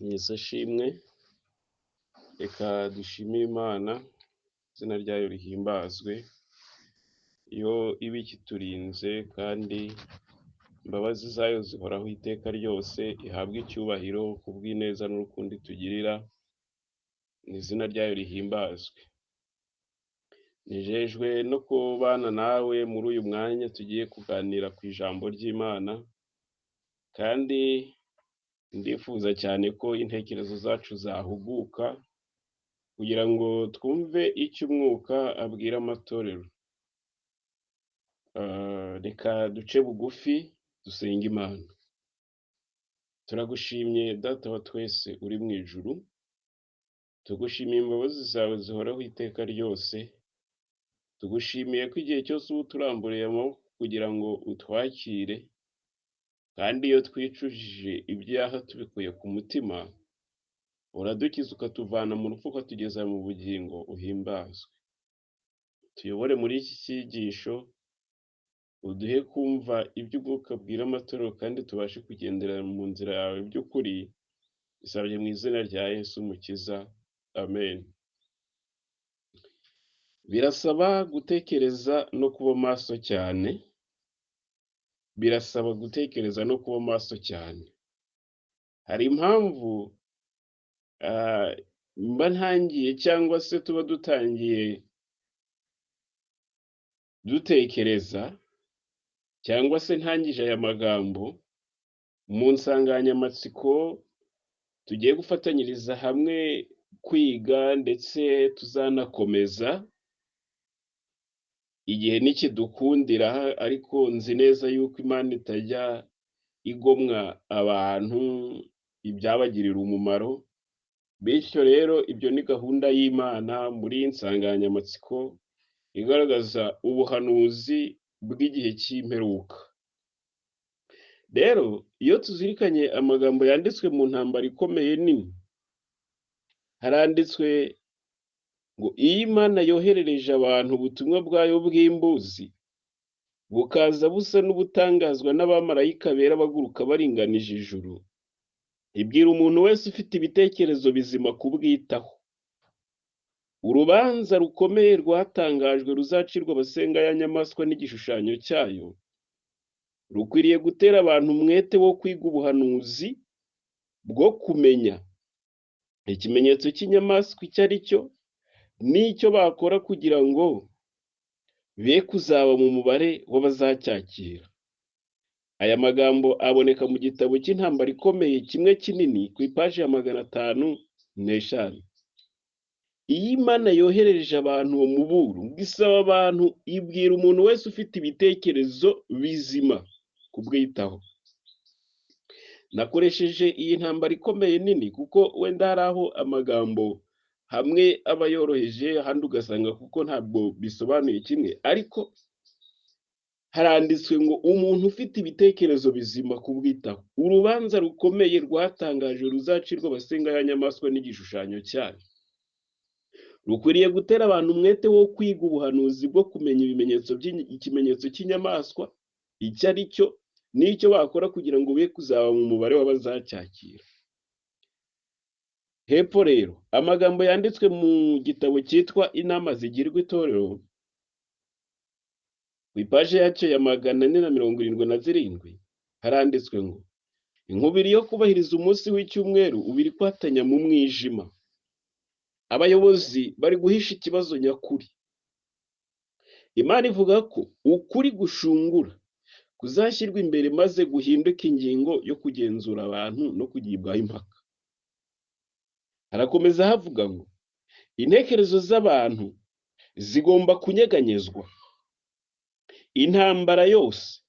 Yesu ashimwe. Reka dushimire Imana, izina ryayo rihimbazwe. Yo iba ikiturinze kandi imbabazi zayo zihoraho iteka ryose, ihabwe icyubahiro ku bw'ineza n'urukundo itugirira, izina ryayo rihimbazwe. Nejejwe no kubana nawe muri uyu mwanya tugiye kuganira ku ijambo ry'Imana, kandi ndifuza cyane ko intekerezo zacu zahuguka kugira ngo twumve icyo umwuka abwira amatorero. Reka duce bugufi dusenge Imana. Turagushimye Data wa twese uri mu ijuru, tugushimiye imbabazi zawe zihoraho iteka ryose, tugushimiye ko igihe cyose uba uturamburiye amaboko kugira ngo utwakire, kandi iyo twicujije ibyaha tubikuye ku mutima, uradukiza ukatuvana mu rupfu ukatugeza mu bugingo, uhimbazwe. Tuyobore muri iki cyigisho, uduhe kumva ibyo umwuka abwira amatorero kandi tubashe kugendera mu nzira yawe by'ukuri, bisabye mu izina rya Yesu Umukiza, amen. Birasaba gutekereza no kuba maso cyane, birasaba gutekereza no kuba maso cyane. Hari impamvu mba ntangiye cyangwa se tuba dutangiye dutekereza cyangwa se ntangije aya magambo mu nsanganyamatsiko tugiye gufatanyiriza hamwe kwiga ndetse tuzanakomeza igihe nikidukundira, ariko nzi neza yuko Imana itajya igomwa abantu ibyabagirira umumaro. Bityo rero ibyo ni gahunda y'Imana muri iyi nsanganyamatsiko igaragaza ubuhanuzi bw'igihe cy'imperuka. Rero iyo tuzirikanye amagambo yanditswe mu ntambara ikomeye nini, haranditswe ngo iyo Imana yoherereje abantu ubutumwa bwayo bw'imbuzi, bukaza busa n'ubutangazwa n'abamarayika bera baguruka baringanije ijuru, ibwira umuntu wese ufite ibitekerezo bizima kubwitaho. Urubanza rukomeye rwatangajwe ruzacirwa abasenga ya nyamaswa n'igishushanyo cyayo, rukwiriye gutera abantu umwete wo kwiga ubuhanuzi bwo kumenya ikimenyetso cy'inyamaswa icyo ari cyo n'icyo bakora kugira ngo be kuzaba mu mubare w'abazacyakira. Aya magambo aboneka mu gitabo cy'intambara ikomeye kimwe kinini ku ipaji ya 505. Iyo Imana yoherereje abantu uwo muburo, isaba abantu, ibwira umuntu wese ufite ibitekerezo bizima kubwitaho. Nakoresheje iyi ntambara ikomeye nini kuko wenda hari aho amagambo hamwe aba yoroheje, ahandi ugasanga kuko ntabwo bisobanuye kimwe, ariko haranditswe ngo umuntu ufite ibitekerezo bizima kubwitaho. Urubanza rukomeye rwatangaje ruzacirwa abasenga ya nyamaswa n'igishushanyo cyayo, rukwiriye gutera abantu umwete wo kwiga ubuhanuzi bwo kumenya ikimenyetso cy'inyamaswa icyo ari cyo n'icyo bakora kugira ngo be kuzaba mu mubare w'abazacyakira. Hepfo rero amagambo yanditswe mu gitabo cyitwa Inama zigirwa itorero, ku ipaji yacyo ya 477, haranditswe ngo inkubiri yo kubahiriza umunsi w'icyumweru ubiri kwatanya mu mwijima. Abayobozi bari guhisha ikibazo nyakuri. Imana ivuga ko ukuri gushungura kuzashyirwa imbere maze guhinduka ingingo yo kugenzura abantu no kugibwaho impaka. Harakomeza havuga ngo intekerezo z'abantu zigomba kunyeganyezwa. Intambara yose,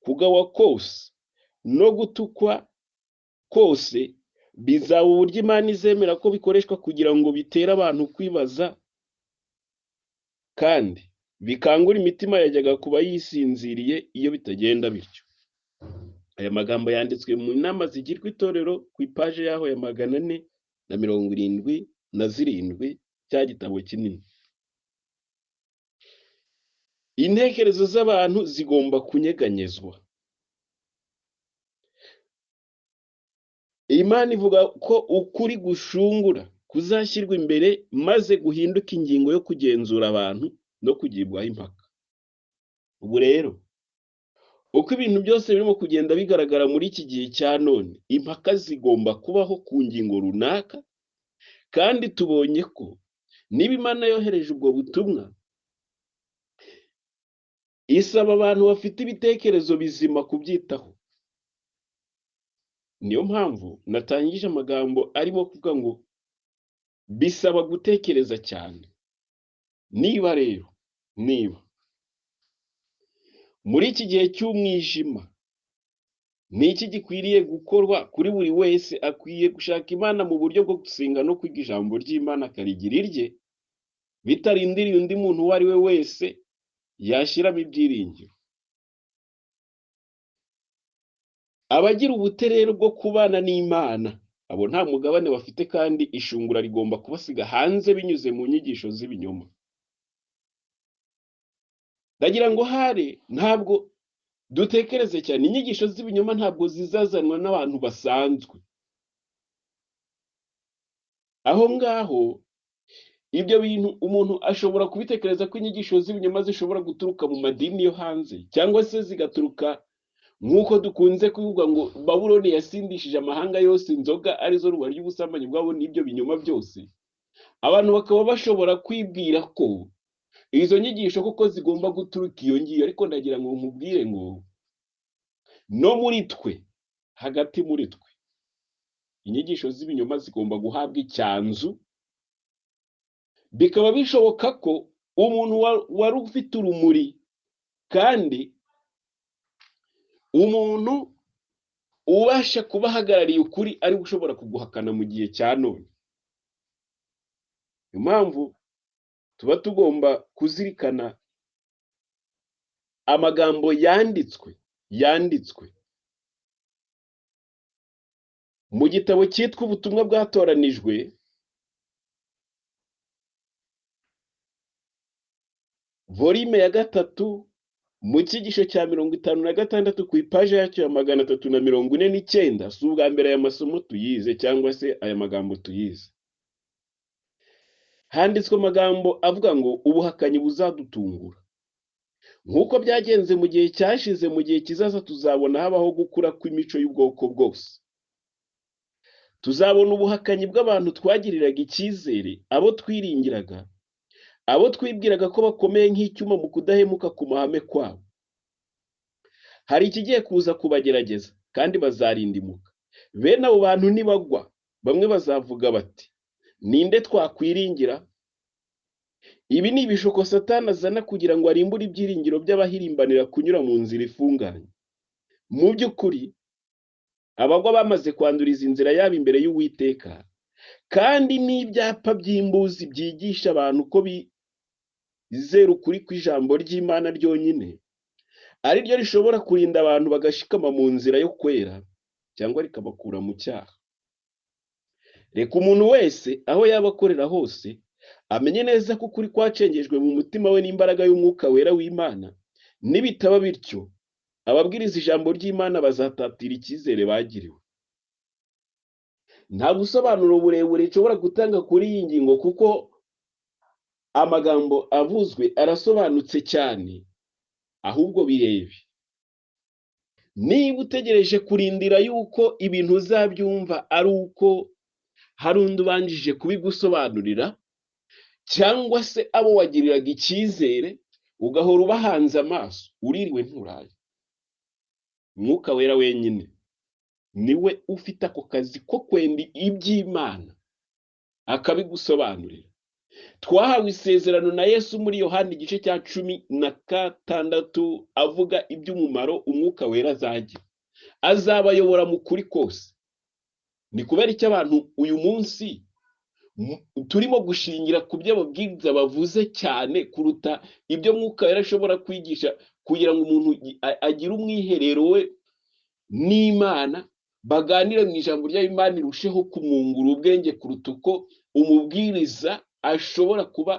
kugawa kose no gutukwa kose bizaba uburyo Imana izemera ko bikoreshwa kugira ngo bitere abantu kwibaza kandi bikangura imitima yajyaga kuba yisinziriye iyo bitagenda bityo. Aya magambo yanditswe mu Inama zigirwa itorero ku ipaji yaho ya 477 cya gitabo kinini. Intekerezo z'abantu zigomba kunyeganyezwa. Imana ivuga ko ukuri gushungura kuzashyirwa imbere maze guhinduka ingingo yo kugenzura abantu no kugibwaho impaka. Ubu rero uko ibintu byose birimo kugenda bigaragara muri iki gihe cya none, impaka zigomba kubaho ku ngingo runaka, kandi tubonye ko niba Imana yohereje ubwo butumwa, isaba abantu bafite ibitekerezo bizima kubyitaho. Niyo mpamvu natangije amagambo arimo kuvuga ngo bisaba gutekereza cyane. Niba rero muri iki gihe cy'umwijima, ni iki gikwiriye gukorwa kuri buri wese? Akwiye gushaka Imana mu buryo bwo gusenga no kwiga ijambo ry'Imana akarigira irye, bitarindiriye undi muntu uwo ari we wese yashyiramo ibyiringiro. Abagira ubute rero bwo kubana n'Imana, abo nta mugabane bafite, kandi ishungura rigomba kubasiga hanze binyuze mu nyigisho z'ibinyoma. Ndagira ngo ntabwo dutekereze cyane, inyigisho z'ibinyoma ntabwo zizazanwa n'abantu basanzwe. Aho ngaho ibyo bintu umuntu ashobora kubitekereza ko inyigisho z'ibinyoma zishobora guturuka mu madini yo hanze, cyangwa se zigaturuka nk'uko dukunze kuvuga ngo Babuloni yasindishije amahanga yose inzoga arizo rubari ry'ubusambanyi bwabo n'ibyo binyoma byose. Abantu bakaba bashobora kwibwira ko izo nyigisho koko zigomba guturuka iyo ngiyo, ariko ndagira ngo nkubwire ngo no muri twe, hagati muri twe, inyigisho z'ibinyoma zigomba guhabwa icyanzu. Bikaba bishoboka ko umuntu wari ufite urumuri, kandi umuntu ubasha kuba ahagarariye ukuri ari ushobora kuguhakana mu gihe cya none. Impamvu tuba tugomba kuzirikana amagambo yanditswe mu gitabo cyitwa Ubutumwa Bwatoranijwe, volume ya 3, mu cyigisho cya 56 ku ipaje yacyo ya 349. Si ubwa mbere aya masomo tuyize, cyangwa se aya magambo tuyize. Handitswe amagambo avuga ngo ubuhakanyi buzadutungura. Nk'uko byagenze mu gihe cyashize, mu gihe kizaza tuzabona habaho gukura kw'imico y'ubwoko bwose. Tuzabona ubuhakanyi bw'abantu twagiriraga icyizere, abo twiringiraga, abo twibwiraga ko bakomeye nk'icyuma mu kudahemuka ku mahame kwabo. Hari ikigiye kuza kubagerageza, kandi bazarindimuka. Bene abo bantu nibagwa, bamwe bazavuga bati, ninde twakwiringira? Ibi ni ibishuko Satani azana kugira ngo arimbure ibyiringiro by'abahirimbanira kunyura mu nzira ifunganye. Mu by'ukuri, abagwa bamaze kwanduriza inzira yabo imbere y'Uwiteka, kandi n'ibyapa by'imbuzi byigisha abantu ko bizera ukuri kw'ijambo ry'Imana ryonyine ari ryo rishobora kurinda abantu bagashikama mu nzira yo kwera, cyangwa rikabakura mu cyaha. Reka umuntu wese aho yaba akorera hose amenye neza ko ukuri kwacengejwe mu mutima we n'imbaraga y'Umwuka wera w'Imana. Nibitaba bityo, ababwiriza ijambo ry'Imana bazatatira icyizere bagiriwe. Nta busobanuro burebure nshobora gutanga kuri iyi ngingo, kuko amagambo avuzwe arasobanutse cyane, ahubwo birebe. Niba utegereje kurindira yuko ibintu uzabyumva ari uko hari undi ubanjije kubigusobanurira, cyangwa se abo wagiriraga icyizere ugahora ubahanze amaso, uririwe nturaye. Umwuka wera wenyine niwe ufite ako kazi ko kwenda iby'Imana akabigusobanurira. Twahawe isezerano na Yesu muri Yohana igice cya 16 avuga iby'umumaro Umwuka wera azagira. Azabayobora mu kuri kose. Ni kubera icyo abantu uyu munsi turimo gushingira ku byo ababwiriza bavuze cyane kuruta ibyo Mwuka wera ashobora kwigisha, kugira ngo umuntu agire umwiherero we n'Imana, baganire mu ijambo ry'Imana irusheho kumwungura ubwenge kuruta uko umubwiriza ashobora kuba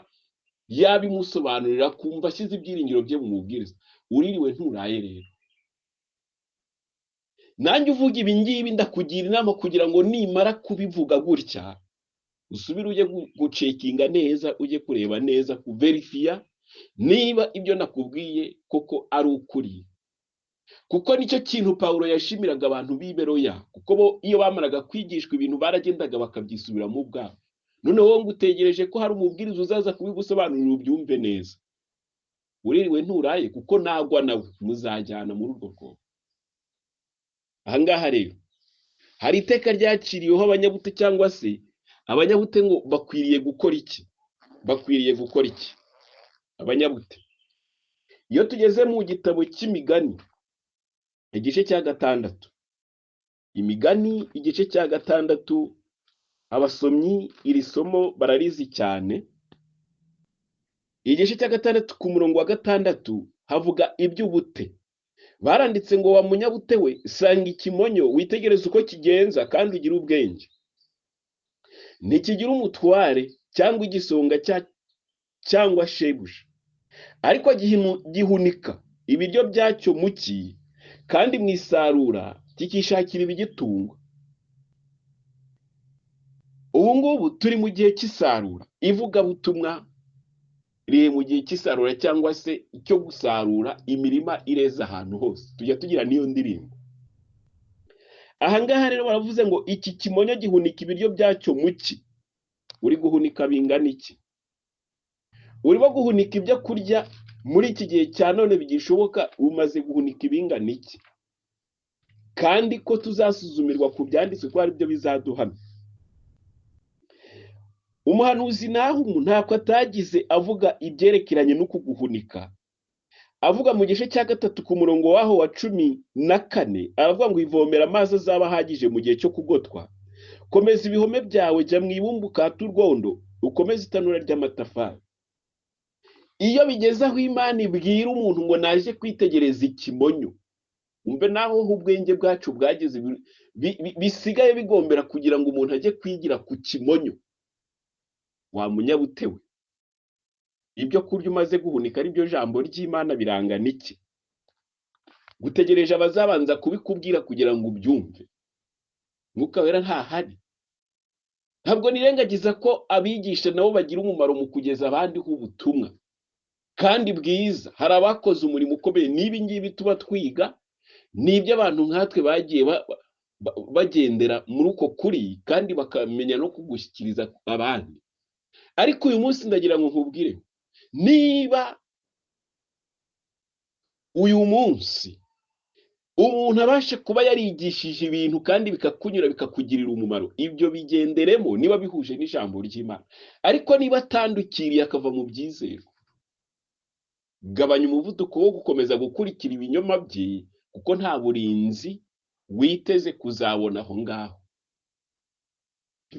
yabimusobanurira kumva ashyize ibyiringiro bye mu mubwiriza. Uririwe nturaye rero. nanjye uvuga ibi ngibi ndakugira inama kugira ngo nimara kubivuga gutya usubire ujye gucekinga neza, ujye kureba neza, kuverifiya niba ibyo nakubwiye koko ari ukuri. Kuko nicyo kintu Pawulo yashimiraga abantu b'i Beroya, kuko bo iyo bamaraga kwigishwa ibintu baragendaga bakabyisubiramo ubwabo. None wowe ngo utegereje ko hari umubwiriza uzaza kubigusobanurira ubyumve neza. Uririwe nturaye, kuko nagwa nawe muzajyana muri urwo rwobo. Aha ngaha rero hari iteka ryaciriweho abanyabute, cyangwa se abanyabute ngo bakwiriye gukora iki? Bakwiriye gukora iki abanyabute? Iyo tugeze mu gitabo cy'Imigani igice cya 6, Imigani igice cya 6, abasomyi iri somo bararizi cyane. Igice cya 6 ku murongo wa 6 havuga iby'ubute. Baranditse ngo wa munyabute we, sanga ikimonyo witegereze uko kigenza kandi ugira ubwenge. Ntikigira umutware cyangwa igisonga cyangwa shebuja, ariko gihunika ibiryo byacyo mu cyi, kandi mu isarura kikishakira ibigitunga. Ubu ngubu turi mu gihe cy'isarura. Ivugabutumwa riri mu gihe cy'isarura, cyangwa se icyo gusarura imirima ireza ahantu hose. Tujya tugira niyo ndirimbo. Aha ngaha rero baravuze ngo iki kimonyo gihunika ibiryo byacyo mu cyi. Uri guhunika bingana iki? Urimo guhunika ibyo kurya muri iki gihe cya none bigishoboka, umaze guhunika ibingana iki? Kandi ko tuzasuzumirwa ku byanditswe ko ari byo bizaduhana. Umuhanuzi Nahumu ntako atagize avuga ibyerekeranye no kuguhunika. Avuga mu gice cya 3 ku murongo waho wa 14, aravuga ngo ivomera amazi azaba ahagije mu gihe cyo kugotwa. Komeza ibihome byawe, jya mu ibumba ukata urwondo, ukomeze itanura ry'amatafari. Iyo bigeze aho Imana ibwira umuntu ngo naje kwitegereza ikimonyo, umve naho ubwenge bwacu bwageze bisigaye bigombera kugira ngo umuntu ajye kwigira ku kimonyo. Wa munyabutewe, ibyo kurya umaze guhunika ari byo jambo ry'Imana birangana iki? Gutegereje abazabanza kubikubwira kugira ngo ubyumve. Mwuka Wera ntahari. Ntabwo nirengagiza ko abigisha nabo bagira umumaro mu kugeza abandi ubutumwa kandi bwiza. Hari abakoze umurimo ukomeye. Nibi ngibi tuba twiga nibyo abantu nkatwe bagiye bagendera muri uko kuri, kandi bakamenya no kugushyikiriza abandi. Ariko uyu munsi ndagira ngo nkubwire, niba uyu munsi umuntu abasha kuba yarigishije ibintu kandi bikakunyura bikakugirira umumaro, ibyo bigenderemo niba bihuje n'ijambo ry'Imana. Ariko niba atandukiriye akava mu byizero, gabanya umuvuduko wo gukomeza gukurikira ibinyoma bye, kuko nta burinzi witeze kuzabona aho ngaho.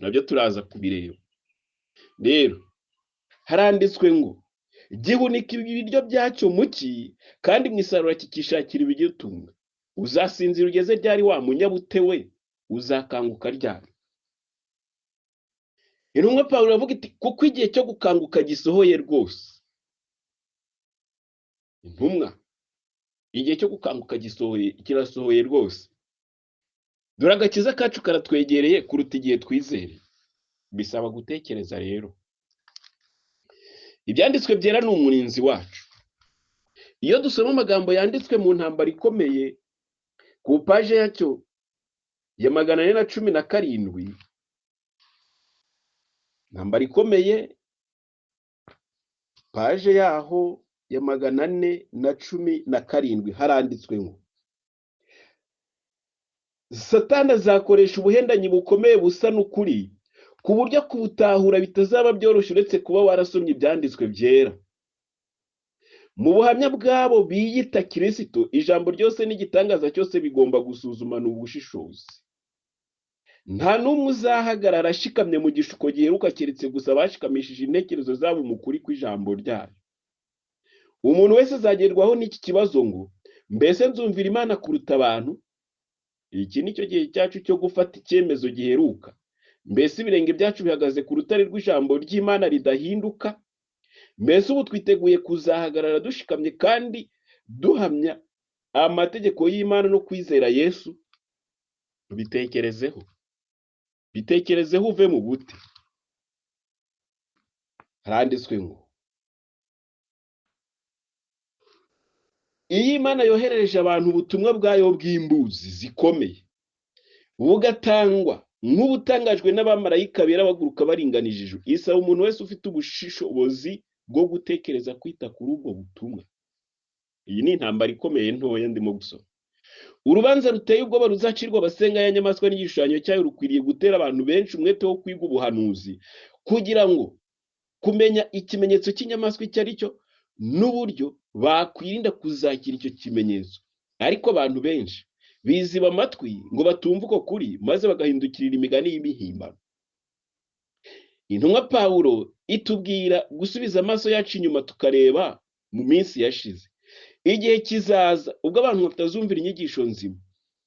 Nabyo turaza kubireba. Rero haranditswe ngo gihunika ibiryo byacyo mu cyi, kandi mu isarura kikishakira ibigitunga. Uzasinzira ugeze ryari wa munyabute we? Uzakanguka ryari? Intumwa Pawulo avuga iti kuko igihe cyo gukanguka gisohoye rwose. Intumwa, igihe cyo gukanguka kirasohoye rwose. Dore agakiza kacu karatwegereye kuruta igihe twizere. Bisaba gutekereza rero. Ibyanditswe byera ni umurinzi wacu. Iyo dusoma amagambo yanditswe mu ntambara ikomeye ku paje yacyo ya 417, ntambara ikomeye, paje yaho ya 417, haranditswe ngo Satani azakoresha ubuhendanyi bukomeye busa n'ukuri, ku buryo kubutahura bitazaba byoroshye uretse kuba warasomye ibyanditswe byera. Mu buhamya bwabo biyita Kristo, ijambo ryose n'igitangaza cyose bigomba gusuzumana ubushishozi. Nta n'umwe uzahagarara ashikamye mu gishuko giheruka keretse gusa bashikamishije intekerezo zabo mu kuri kw'ijambo ryayo. Umuntu wese azagerwaho n'iki kibazo ngo mbese nzumvira Imana kuruta abantu? Iki ni cyo gihe cyacu cyo gufata icyemezo giheruka. Mbese ibirenge byacu bihagaze ku rutare rw'ijambo ry'Imana ridahinduka? Mbese ubu twiteguye kuzahagarara dushikamye kandi duhamya amategeko y'Imana no kwizera Yesu? bitekerezeho uve mu buti. Haranditswe ngo iyo Imana yoherereje abantu ubutumwa bwayo bw'imbuzi zikomeye, bugatangwa nk'ubutangajwe n'abamarayika bera baguruka baringanije ijuru, isaba umuntu wese ufite ubushishobozi bwo gutekereza kwita kuri ubwo butumwa. Iyi ni intambara ikomeye ntoya ndimo gusoma. Urubanza ruteye ubwoba ruzacirwa abasenga ya nyamaswa n'igishushanyo cyayo rukwiriye gutera abantu benshi umwete wo kwiga ubuhanuzi, kugira ngo kumenya ikimenyetso cy'inyamaswa icyo ari cyo n'uburyo bakwirinda kuzakira icyo kimenyetso. Ariko abantu benshi biziba amatwi ngo batumve uko kuri, maze bagahindukirira imigani y'imihimbano. Intumwa Pawulo itubwira gusubiza amaso yacu inyuma tukareba mu minsi yashize. Igihe kizaza ubwo abantu batazumvira inyigisho nzima.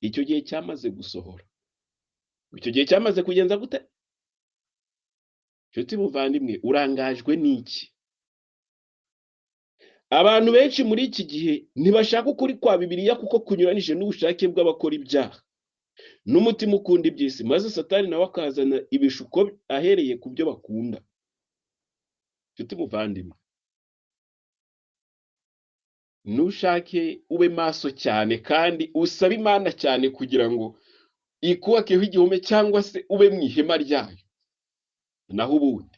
Icyo gihe cyamaze gusohora. Icyo gihe cyamaze kugenza gute? Nshuti muvandimwe, urangajwe n'iki? Abantu benshi muri iki gihe ntibashaka ukuri kwa Bibiliya kuko kunyuranije n'ubushake bw'abakora ibyaha n'umutima ukunda iby'isi, maze Satani nawe akazana ibishuko ahereye ku byo bakunda. Nshuti muvandimwe, nushake ube maso cyane kandi usabe Imana cyane kugira ngo ikubakeho igihome cyangwa se ube mu ihema ryayo. Naho ubundi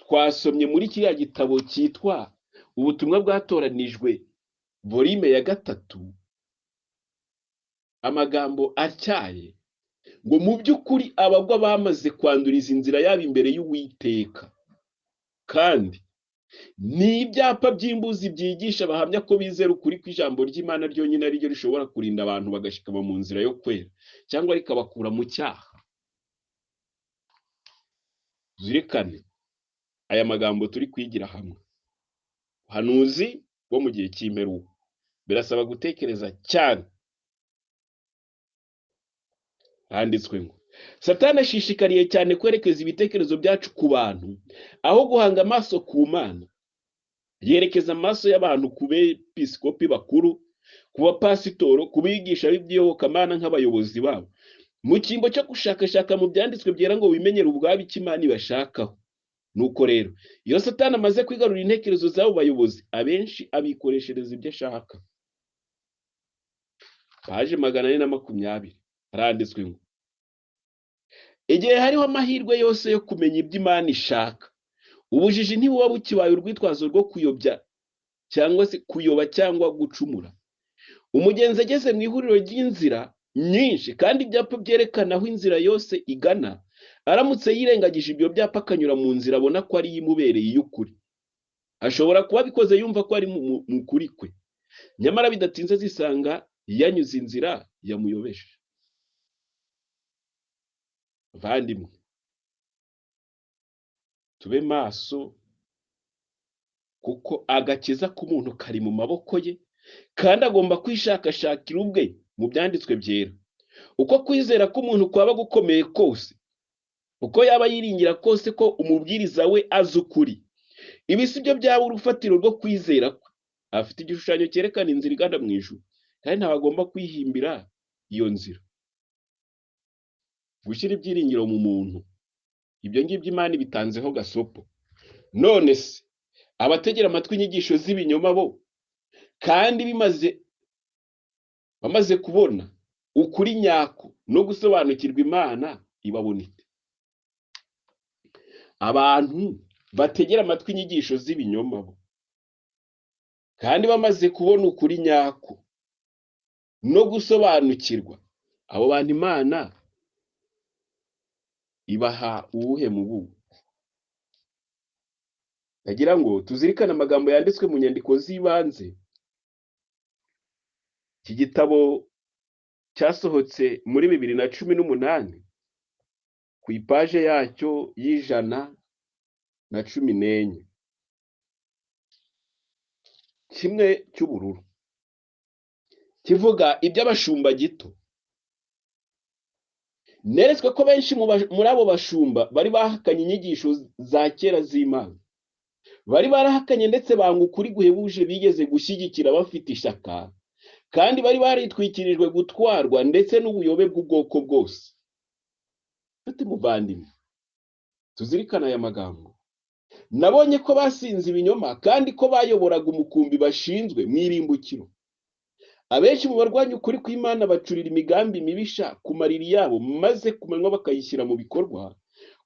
twasomye muri kiriya gitabo cyitwa ubutumwa bwatoranijwe volume ya 3 amagambo atyaye ngo mu by'ukuri abagwa bamaze kwanduriza inzira yabo imbere y'Uwiteka, kandi ni ibyapa by'imbuzi byigisha bahamya ko bizera ukuri kw'ijambo ry'Imana ryonyine ari ryo rishobora kurinda abantu bagashikama mu nzira yo kwera cyangwa rikabakura mu cyaha. Zirikane aya magambo turi kwigira hamwe. Ubuhanuzi bwo mu gihe cy'imperuka birasaba gutekereza cyane. Handitswe ngo Satani ashishikariye cyane kwerekeza ibitekerezo byacu ku bantu aho guhanga amaso ku Mana. Yerekeza amaso y'abantu ku bepiskopi bakuru, ku bapasitoro, ku bigisha b'iby'iyobokamana nk'abayobozi babo, mu cyimbo cyo gushakashaka mu byanditswe byera ngo bimenyere ubwabo icyo Imana ibashakaho. Nuko rero iyo Satani amaze kwigarura intekerezo z'abo bayobozi, abenshi abikoreshereza ibyo ashaka. Paje 420 haranditswe ngo igihe hariho amahirwe yose yo kumenya ibyo Imana ishaka, ubujiji ntibuba bukibaye urwitwazo rwo kuyobya cyangwa se kuyoba cyangwa gucumura. Umugenzi ageze mu ihuriro ry'inzira nyinshi kandi ibyapa byerekana aho inzira yose igana, aramutse yirengagije ibyo byapa akanyura mu nzira abona ko ari imubereye y'ukuri, ashobora kuba bikoze yumva ko ari mu kuri kwe, nyamara bidatinze zisanga yanyuze inzira yamuyobeje. Vandimwe, tube maso kuko agakiza k'umuntu kari mu maboko ye, kandi agomba kwishakashakira ubwe mu byanditswe byera. Uko kwizera k'umuntu kwaba gukomeye kose, uko yaba yiringira kose ko umubwiriza we azi ukuri, ibi si byo byaba urufatiro rwo kwizera kwe. Afite igishushanyo cyerekana inzira igana mu ijuru, kandi ntabagomba kwihimbira iyo nzira. Gushyira ibyiringiro mu muntu, ibyo ngibyo Imana bitanzeho gasopo. None se abategera amatwi inyigisho z'ibinyoma bo, kandi bamaze kubona ukuri nyako no gusobanukirwa Imana ibabonite. Abantu bategera amatwi inyigisho z'ibinyoma bo, kandi bamaze kubona ukuri nyako no gusobanukirwa, abo bantu Imana ibaha uwuhe mubu? Ndagira ngo tuzirikane amagambo yanditswe mu nyandiko z'ibanze. Iki gitabo cyasohotse muri 2018 ku ipaje yacyo y'114, kimwe cy'ubururu, kivuga iby'abashumba gito. Neretswe ko benshi muri abo bashumba bari bahakanye inyigisho za kera z'Imana, bari barahakanye ndetse banga ukuri guhebuje bigeze gushyigikira bafite ishaka, kandi bari baritwikirijwe gutwarwa ndetse n'ubuyobe bw'ubwoko bwose. Nshuti muvandimwe, tuzirikana aya magambo. Nabonye ko basinze ibinyoma kandi ko bayoboraga umukumbi bashinzwe mu irimbukiro. Abenshi mu barwanya ukuri kw'Imana bacurira imigambi mibisha ku mariri yabo, maze ku manywa bakayishyira mu bikorwa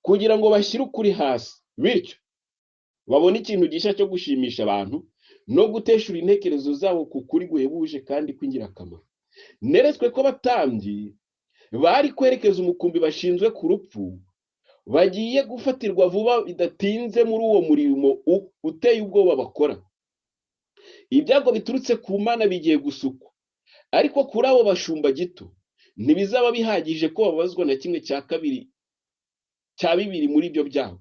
kugira ngo bashyire ukuri hasi, bityo babone ikintu gishya cyo gushimisha abantu no guteshura intekerezo zabo ku kuri guhebuje kandi kw'ingirakamaro. Neretswe ko abatambyi bari kwerekeza umukumbi bashinzwe ku rupfu bagiye gufatirwa vuba bidatinze muri uwo murimo uteye ubwoba bakora. Ibyago biturutse ku Mana bigiye gusukwa, ariko kuri abo bashumba gito ntibizaba bihagije ko babazwa na kimwe cya bibiri muri ibyo byago.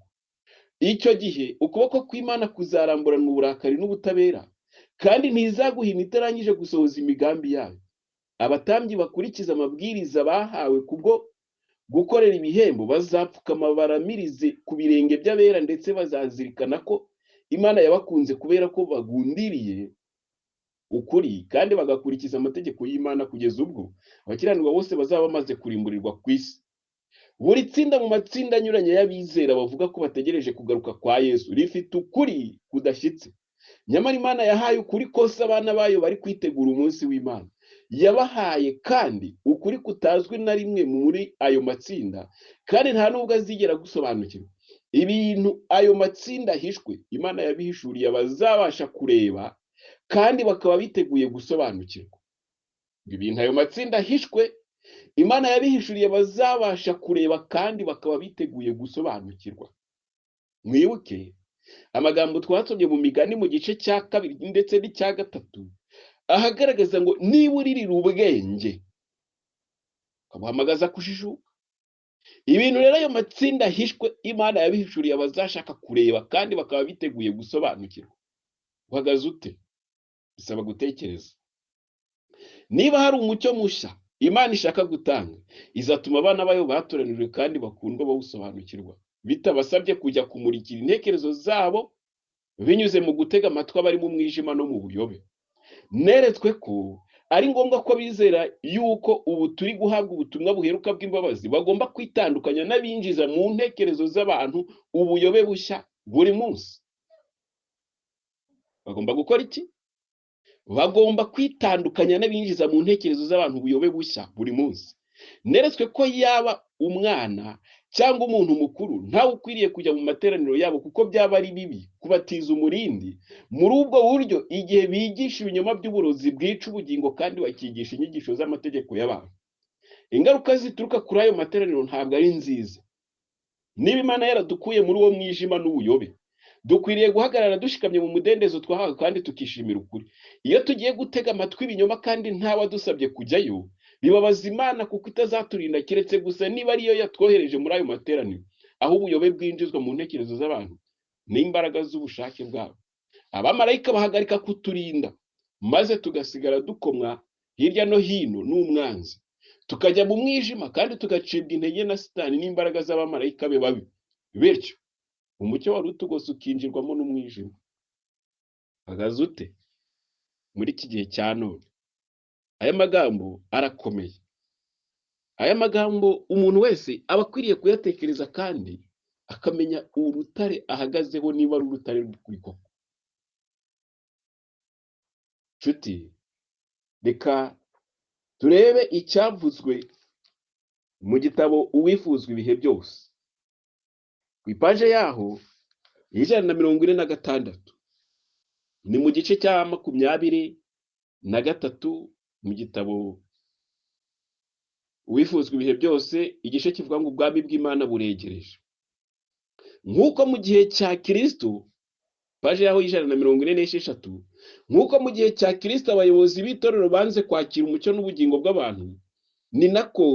Icyo gihe ukuboko kw'Imana kuzaramburana uburakari n'ubutabera, kandi ntizaguhina itarangije gusohoza imigambi yayo. Abatambyi bakurikiza amabwiriza bahawe kubwo gukorera ibihembo bazapfukama baramirize ku birenge by'abera, ndetse bazazirikana ko Imana yabakunze kubera ko bagundiriye ukuri kandi bagakurikiza amategeko y'Imana, kugeza ubwo abakiranirwa bose bazaba bamaze kurimburirwa ku isi. Buri tsinda mu matsinda anyuranye y'abizera bavuga ko bategereje kugaruka kwa Yesu rifite ukuri kudashyitse. Nyamara Imana yahaye ukuri kose abana bayo bari kwitegura umunsi w'Imana. Yabahaye kandi ukuri kutazwi na rimwe muri ayo matsinda, kandi nta nubwo azigera gusobanukirwa. Ibintu ayo matsinda ahishwe, Imana yabihishuriye abazabasha kureba kandi bakaba biteguye gusobanukirwa. Ibintu ayo matsinda ahishwe, Imana yabihishuriye abazabasha kureba kandi bakaba biteguye gusobanukirwa. Mwibuke amagambo twasomye mu Migani mu gice cya 2 ndetse n'icya 3, ahagaragaza ngo niba uririra ubwenge ukamuhamagaza kujijuka. Ibintu rero ayo matsinda ahishwe, Imana yabihishuriye abazashaka kureba kandi bakaba biteguye gusobanukirwa. Uhagaze ute? Bisaba gutekereza. Niba hari umucyo mushya Imana ishaka gutanga, izatuma abana bayo batoranijwe kandi bakundwa bawusobanukirwa, bitabasabye kujya kumurikira intekerezo zabo binyuze mu gutega amatwi abari mu mwijima no mu buyobe. Neretswe ko ari ngombwa ko bizera yuko ubu turi guhabwa ubutumwa buheruka bw'imbabazi bagomba kwitandukanya n'abinjiza mu ntekerezo z'abantu ubuyobe bushya buri munsi. Bagomba gukora iki? Bagomba kwitandukanya n'abinjiza mu ntekerezo z'abantu ubuyobe bushya buri munsi. Neretswe ko yaba umwana cyangwa umuntu mukuru ntawe ukwiriye kujya mu materaniro yabo, kuko byaba ari bibi kubatiza umurindi muri ubwo buryo igihe bigisha ibinyoma by'uburozi bwica ubugingo kandi bakigisha inyigisho z'amategeko y'abantu. Ingaruka zituruka kuri ayo materaniro ntabwo ari nziza. Niba Imana yaradukuye muri uwo mwijima n'ubuyobe, dukwiriye guhagarara dushikamye mu mudendezo twahawe kandi tukishimira ukuri. Iyo tugiye gutega amatwi ibinyoma kandi ntawadusabye kujyayo, bibabaza Imana kuko itazaturinda keretse gusa niba ariyo yatwohereje muri ayo materaniro, aho ubuyobe bwinjizwa mu ntekerezo z'abantu n'imbaraga z'ubushake bwabo. Abamarayika bahagarika kuturinda, maze tugasigara dukomwa hirya no hino n'umwanzi, tukajya mu mwijima kandi tugacibwa intege na Satani n'imbaraga z'abamarayika be babi. Bityo umucyo wari utugose ukinjirwamo n'umwijima. Hagaze ute muri iki gihe cya none? Aya magambo arakomeye. Aya magambo umuntu wese aba akwiriye kuyatekereza kandi akamenya urutare ahagazeho niba ari urutare rw'ukuri koko. Nshuti, reka turebe icyavuzwe mu gitabo Uwifuzwa ibihe byose, ku ipaje yaho 146. Ni mu gice cya 23 mu gitabo Uwifuzwa ibihe byose, igice kivuga ngo ubwami bw'Imana buregereje. Nk'uko mu gihe cya Kristo, paje yaho 146, nk'uko mu gihe cya Kristo abayobozi b'itorero banze kwakira umucyo n'ubugingo bw'abantu, ni nako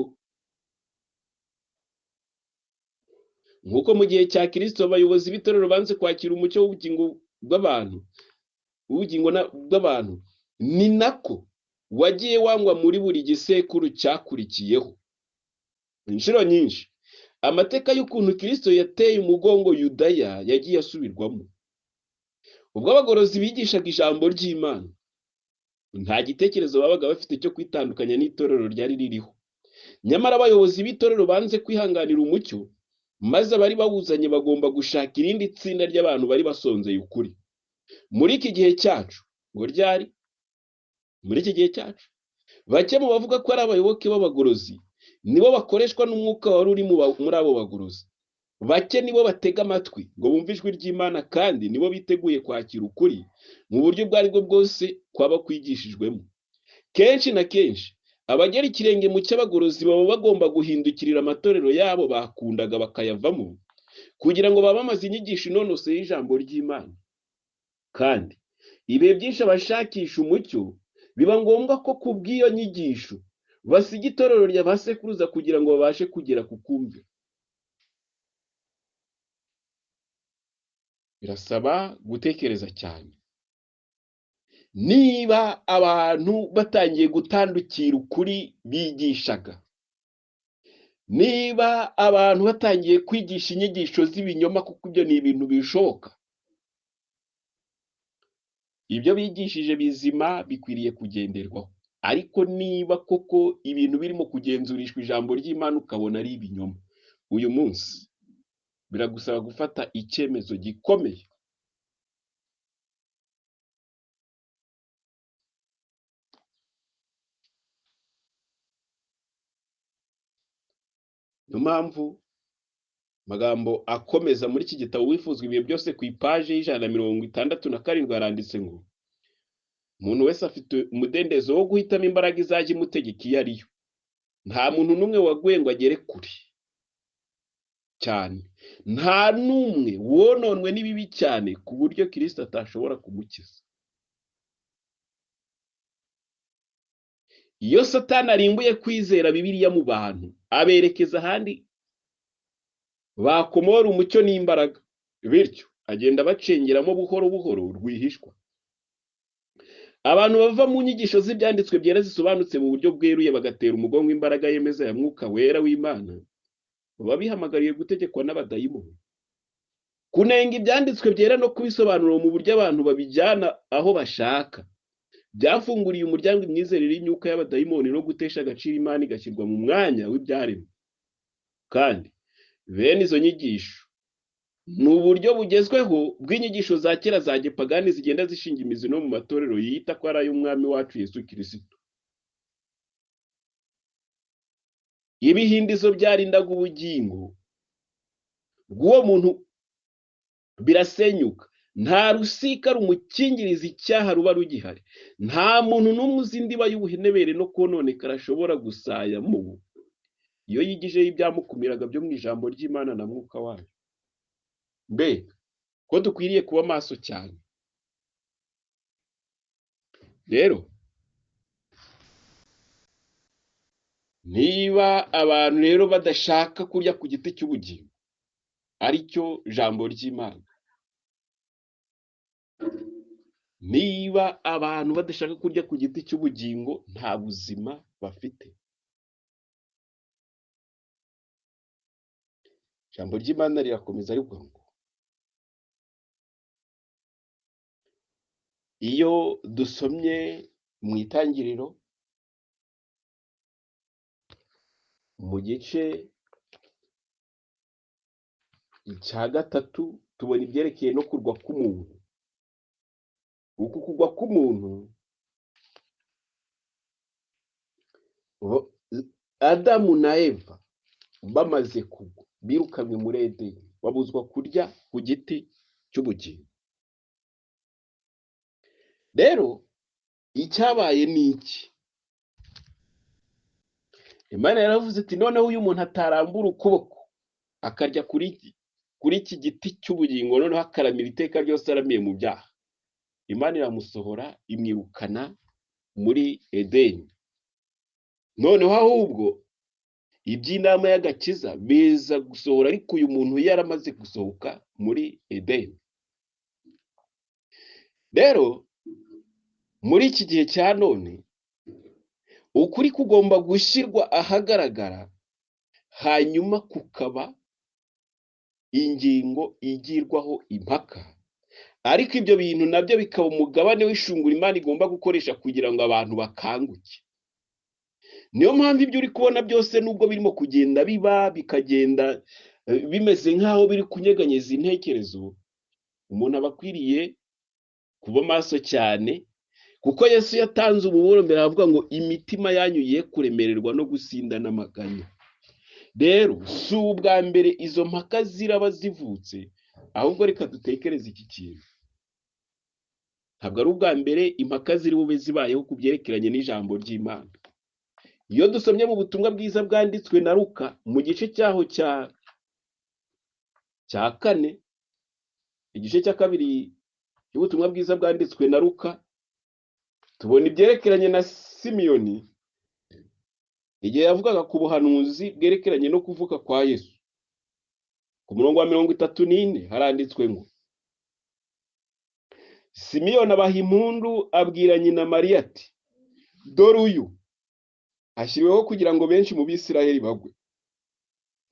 nk'uko mu gihe cya Kristo abayobozi b'itorero banze kwakira umucyo w'ubugingo bw'abantu, ni nako wagiye wangwa muri buri gisekuru cyakurikiyeho. Inshuro nyinshi amateka y'ukuntu Kristo yateye umugongo Yudaya yagiye asubirwamo. Ubwo abagorozi bigishaga ijambo ry'Imana, nta gitekerezo babaga bafite cyo kwitandukanya n'itorero ryari ririho. Nyamara abayobozi b'itorero banze kwihanganira umucyo, maze abari bawuzanye bagomba gushaka irindi tsinda ry'abantu bari basonzeye ukuri. Muri iki gihe cyacu, ngo ryari? Muri iki gihe cyacu, bake mu bavuga ko ari abayoboke b'abagorozi nibo bakoreshwa n'umwuka wari uri muri abo bagorozi. Bake nibo batega amatwi ngo bumve ijwi ry'Imana, kandi nibo biteguye kwakira ukuri mu buryo ubwo ari bwo bwose kwaba kwigishijwemo. Kenshi na kenshi abagera ikirenge mu cy'abagorozi baba bagomba guhindukirira amatorero yabo bakundaga bakayavamo, kugira ngo bamamaze inyigisho inonoseye y'ijambo ry'Imana. Kandi ibihe byinshi abashakisha umucyo biba ngombwa ko ku bw'iyo nyigisho basiga itorero rya ba sekuruza kugira ngo babashe kugera ku kumvira. Birasaba gutekereza cyane. Niba abantu batangiye gutandukira ukuri bigishaga, niba abantu batangiye kwigisha inyigisho z'ibinyoma, kuko ibyo ni ibintu bishoboka, ibyo bigishije bizima bikwiriye kugenderwaho. Ariko niba koko ibintu birimo kugenzurishwa ijambo ry'Imana ukabona ari ibinyoma, uyu munsi biragusaba gufata icyemezo gikomeye. Niyo mpamvu amagambo akomeza muri iki gitabo Wifuzwa ibihe byose ku ipaje y'167 haranditse ngo umuntu wese afite umudendezo wo guhitamo imbaraga izajya imutegeka iyo ariyo. Nta muntu n'umwe waguye ngo agere kure cyane, nta n'umwe wononwe n'ibibi cyane ku buryo Kristo atashobora kumukiza. Iyo Satani arimbuye kwizera Bibiliya mu bantu, aberekeza ahandi bakomora umucyo n'imbaraga, bityo agenda bacengeramo buhoro buhoro rwihishwa. Abantu bava mu nyigisho z'ibyanditswe byera zisobanutse mu buryo bweruye bagatera umugongo imbaraga yemeza ya Mwuka Wera w'Imana, baba bihamagariye gutegekwa n'abadayimoni. Kunenga ibyanditswe byera no kubisobanura mu buryo abantu babijyana aho bashaka byafunguriye umuryango imyizerere y'imyuka y'abadayimoni no gutesha agaciro Imana igashyirwa mu mwanya w'ibyaremwe. Kandi bene izo nyigisho ni uburyo bugezweho bw'inyigisho za kera za gipagani zigenda zishinga imizi no mu matorero yita ko ari ay'Umwami wacu Yesu Kristo. Ibihindizo byarindaga ubugingo bw'uwo muntu birasenyuka. Nta rusika rumukingiriza icyaha ruba rugihari. Nta muntu n'umwe uzi indiba y'ubuhenebere no kononekara ashobora gusayamo iyo yigijeho ibyamukumiraga byo mu ijambo ry'Imana na Mwuka wayo. Mbega ko dukwiriye kuba maso cyane. Rero niba abantu rero badashaka kurya ku giti cy'ubugingo aricyo jambo ry'Imana, niba abantu badashaka kurya ku giti cy'ubugingo, nta buzima bafite. Ijambo ry'Imana rirakomeza rivuga ngo iyo dusomye mu Itangiriro mu gice cya 3 tubona ibyerekeye no kurwa k'umuntu. Uku kugwa k'umuntu, Adamu na Eva bamaze kugwa birukanwe muri Edeni, babuzwa kurya ku giti cy'ubugingo. Rero icyabaye ni iki? Imana yaravuze iti noneho uyu muntu atarambura ukuboko akarya kuri iki giti cy'ubugingo, noneho akaramira iteka ryose aramiye mu byaha. Imana iramusohora imwirukana muri Edeni. Noneho ahubwo iby'inama y'agakiza biza gusohora, ariko uyu muntu yaramaze gusohoka muri Edeni. Rero muri iki gihe cya none ukuri kugomba gushyirwa ahagaragara, hanyuma kukaba ingingo igirwaho impaka, ariko ibyo bintu nabyo bikaba umugabane w'ishungura Imana igomba gukoresha kugira ngo abantu bakanguke. Niyo mpamvu ibyo uri kubona byose nubwo birimo kugenda biba bikagenda bimeze nk'aho biri kunyeganyeza intekerezo, umuntu aba akwiriye kuba maso cyane, kuko Yesu yatanze umuburo mbere avuga ngo imitima yanyu ye kuremererwa no gusinda n'amaganya. Rero si ubwa mbere izo mpaka ziraba zivutse, ahubwo reka dutekereze iki kintu. Ntabwo ari ubwa mbere impaka ziri bube zibayeho ku byerekeranye n'ijambo ry'Imana. Iyo dusomye mu butumwa bwiza bwanditswe na Luka mu gice cyaho cya 4, igice cya 2 cy'ubutumwa bwiza bwanditswe na Luka, tubona ibyerekeranye na Simiyoni igihe yavugaga ku buhanuzi bwerekeranye no kuvuka kwa Yesu. Ku murongo wa 34 haranditswe ngo Simiyoni abaha impundu abwira nyina Mariya ati, dore uyu ashyiriweho kugira ngo benshi mu Bisirayeli bagwe,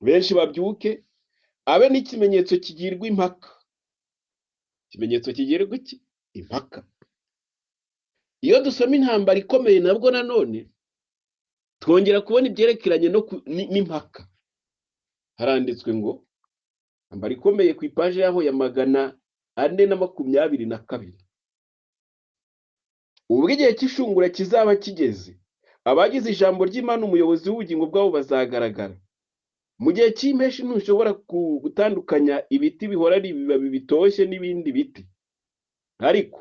benshi babyuke, abe n'ikimenyetso kigirwa impaka. Ikimenyetso kigirwa iki? Impaka. Iyo dusoma intambara ikomeye nabwo nanone twongera kubona ibyerekeranye n'impaka. Haranditswe ngo intambara ikomeye ku ipaje yaho ya 422. Ubwo igihe cy'ishungura kizaba kigeze, abagize ijambo ry'Imana umuyobozi w'ubugingo bwabo bazagaragara. Mu gihe cy'impeshi ntushobora gutandukanya ibiti bihora ari ibibabi bitoshye n'ibindi biti, ariko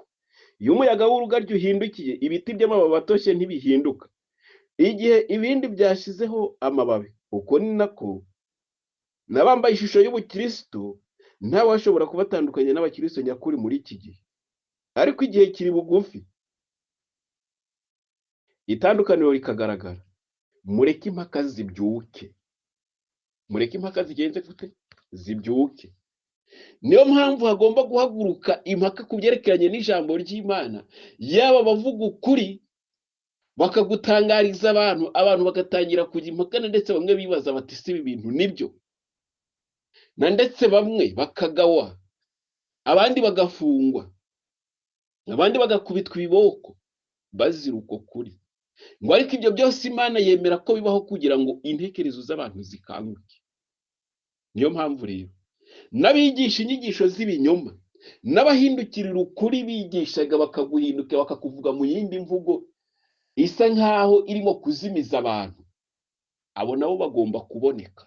iyo umuyaga w'urugaryi uhindukiye, ibiti by'amababi atoshye ntibihinduka. Igihe ibindi byashyizeho amababi, uko ni nako n'abambaye ishusho y'ubukristo ntawe washobora kubatandukanya n'abakristo nyakuri muri iki gihe. Ariko igihe kiri bugufi, itandukaniro rikagaragara. Mureke impaka zibyuke. Mureke impaka zigenze gute? Zibyuke. Niyo mpamvu hagomba guhaguruka impaka ku byerekeranye n'ijambo ry'Imana, yaba bavuga ukuri bakagutangariza abantu bagatangira kujya impaka, ndetse bamwe bibaza bati si ibi bintu nibyo, na ndetse bamwe bakagawa, abandi bagafungwa, abandi bagakubitwa ibiboko bazira uko kuri. Ngo ariko ibyo byose Imana yemera ko bibaho kugira ngo intekerezo z'abantu zikanguke. Niyo mpamvu rero n'abigisha inyigisho z'ibinyoma n'abahindukirira ukuri bigishaga bakaguhinduka bakakuvuga mu yindi mvugo isa nkaho irimo kuzimiza abantu, abo nabo bagomba kuboneka.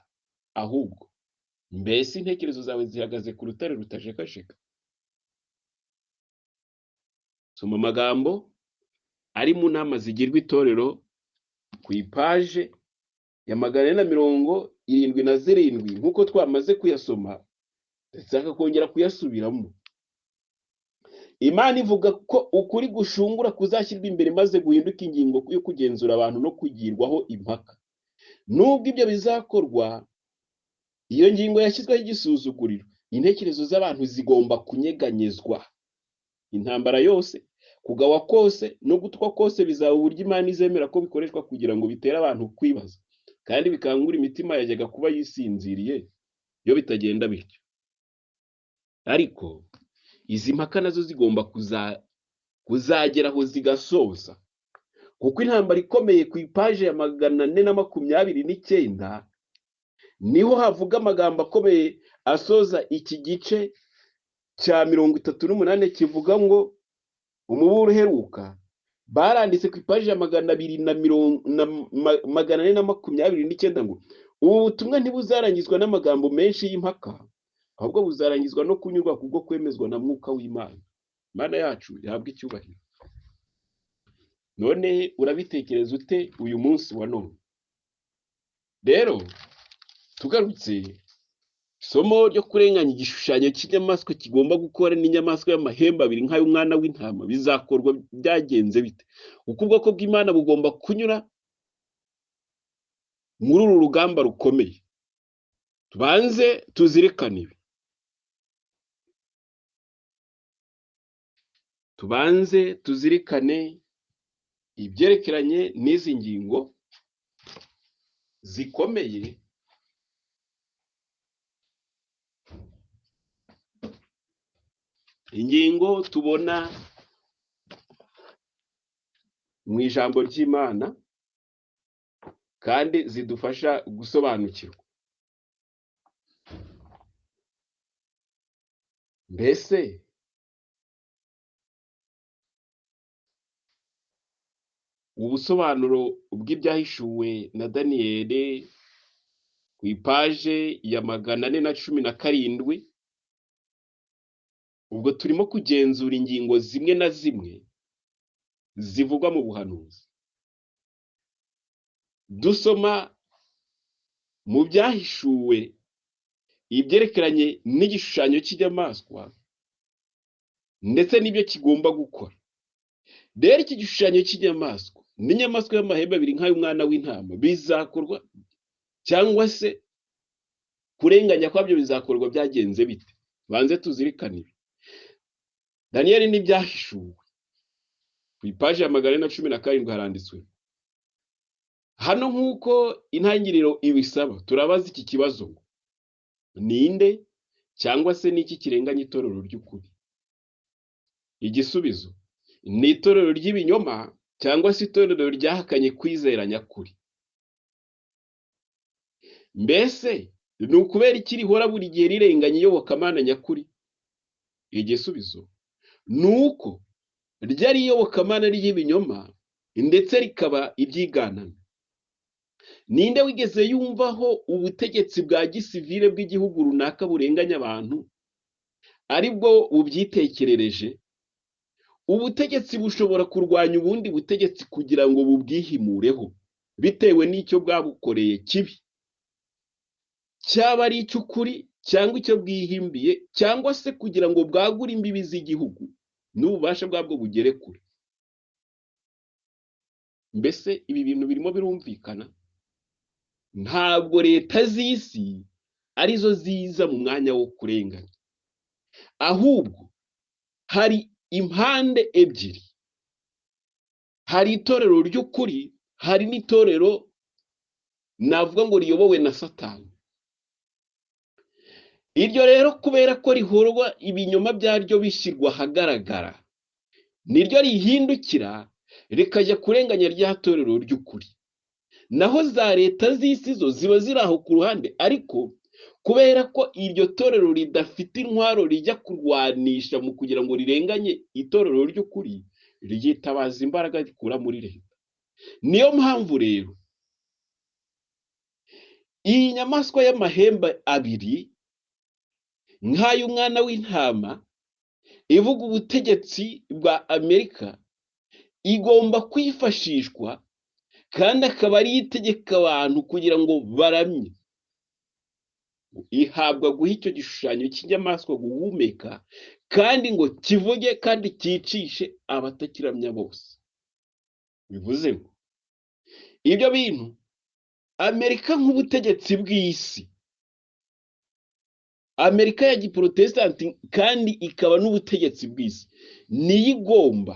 Ahubwo mbese intekerezo zawe zihagaze ku rutare rutajegajega? Soma amagambo ari mu nama zigirwa itorero ku ipaje ya 477 nk'uko twamaze kuyasoma, ndetse akakongera kuyasubiramo. Imana ivuga ko ukuri gushungura kuzashyirwa imbere maze guhinduka ingingo yo kugenzura abantu no kugirwaho impaka. Nubwo ibyo bizakorwa, iyo ngingo yashyizweho igisuzuguriro, intekerezo z'abantu zigomba kunyeganyezwa. Intambara yose, kugawa kose no gutwa kose bizaba uburyo Imana izemera ko bikoreshwa kugira ngo bitere abantu kwibaza, kandi bikangura imitima yajyaga kuba yisinziriye iyo bitagenda bityo. Ariko izi mpaka nazo zigomba kuzageraho zigasoza, kuko intambara ikomeye ku ipaje ya 429 niho havuga amagambo akomeye asoza iki gice cya 38 kivuga ngo umuburo uheruka. Baranditse ku ipaji ya 429 ngo ubu butumwa ntibuzarangizwa n'amagambo menshi y'impaka, ahubwo buzarangizwa no kunyurwa kubwo kwemezwa na Mwuka w'Imana. Imana yacu ihabwe icyubahiro. None urabitekereza ute uyu munsi wa none? Rero tugarutse isomo ryo kurenganya igishushanyo cy'inyamaswa kigomba gukora n'inyamaswa y'amahembe abiri nk'ay'umwana w'intama bizakorwa byagenze bite? Kuko ubwoko bw'Imana bugomba kunyura muri uru rugamba rukomeye. Tubanze tuzirikane ibi. Tubanze tuzirikane ibyerekeranye n'izi ngingo zikomeye ingingo tubona mu ijambo ry'Imana kandi zidufasha gusobanukirwa. Mbese ubusobanuro bw'ibyahishuwe na Daniyeli ku ipaje ya 417, ubwo turimo kugenzura ingingo zimwe na zimwe zivugwa mu buhanuzi. Dusoma mu byahishuwe ibyerekeranye n'igishushanyo cy'inyamaswa ndetse n'ibyo kigomba gukora. Rero iki gishushanyo cy'inyamaswa n'inyamaswa y'amahembe abiri nk'ay'umwana w'intama bizakorwa cyangwa se kurenganya kwabyo bizakorwa byagenze bite? Banze tuzirikane ibi. Daniyeli n'ibyahishuwe ku ipaji ya 417 haranditswe hano nk'uko intangiriro ibisaba. Turabaza iki kibazo ngo ninde cyangwa se n'iki kirenganya itorero ry'ukuri? Igisubizo ni itorero ry'ibinyoma cyangwa se itorero ryahakanye kwizera nyakuri. Mbese ni ukubera iki rihora buri gihe rirenganya iyobokamana nyakuri? Igisubizo ni uko ryari iyobokamana ry'ibinyoma ndetse rikaba ibyiganano. Ninde wigeze yumvaho ubutegetsi bwa gisivile bw'igihugu runaka burenganya abantu aribwo bubyitekerereje? Ubutegetsi bushobora kurwanya ubundi butegetsi kugira ngo bubwihimureho bitewe n'icyo bwabukoreye kibi, cyaba ari icy'ukuri cyangwa icyo bwihimbiye, cyangwa se kugira ngo bwagure imbibi z'igihugu n'ububasha bwabwo bugere kure. Mbese ibi bintu birimo birumvikana? Ntabwo leta z'isi arizo ziza mu mwanya wo kurenganya, ahubwo hari impande ebyiri. Hari itorero ry'ukuri, hari n'itorero navuga ngo riyobowe na Satani. Iryo rero kubera ko rihorwa ibinyoma byaryo bishyirwa ahagaragara, niryo rihindukira rikajya kurenganya rya torero ry'ukuri. Naho za leta z'isi zo ziba ziri aho ku ruhande, ariko kubera ko iryo torero ridafite intwaro rijya kurwanisha mu kugira ngo rirenganye itorero ry'ukuri, ryitabaza imbaraga rikura muri leta. Niyo mpamvu rero iyi nyamaswa y'amahembe abiri nk'ay'umwana w'intama ivuga ubutegetsi bwa Amerika igomba kwifashishwa, kandi akaba ari itegeka abantu kugira ngo baramye. Ihabwa guha icyo gishushanyo cy'inyamaswa guhumeka kandi ngo kivuge kandi cyicishe abatakiramya bose. Bivuze ngo ibyo bintu Amerika nk'ubutegetsi bw'isi, Amerika ya giprotestanti kandi ikaba n'ubutegetsi bw'isi, niyo igomba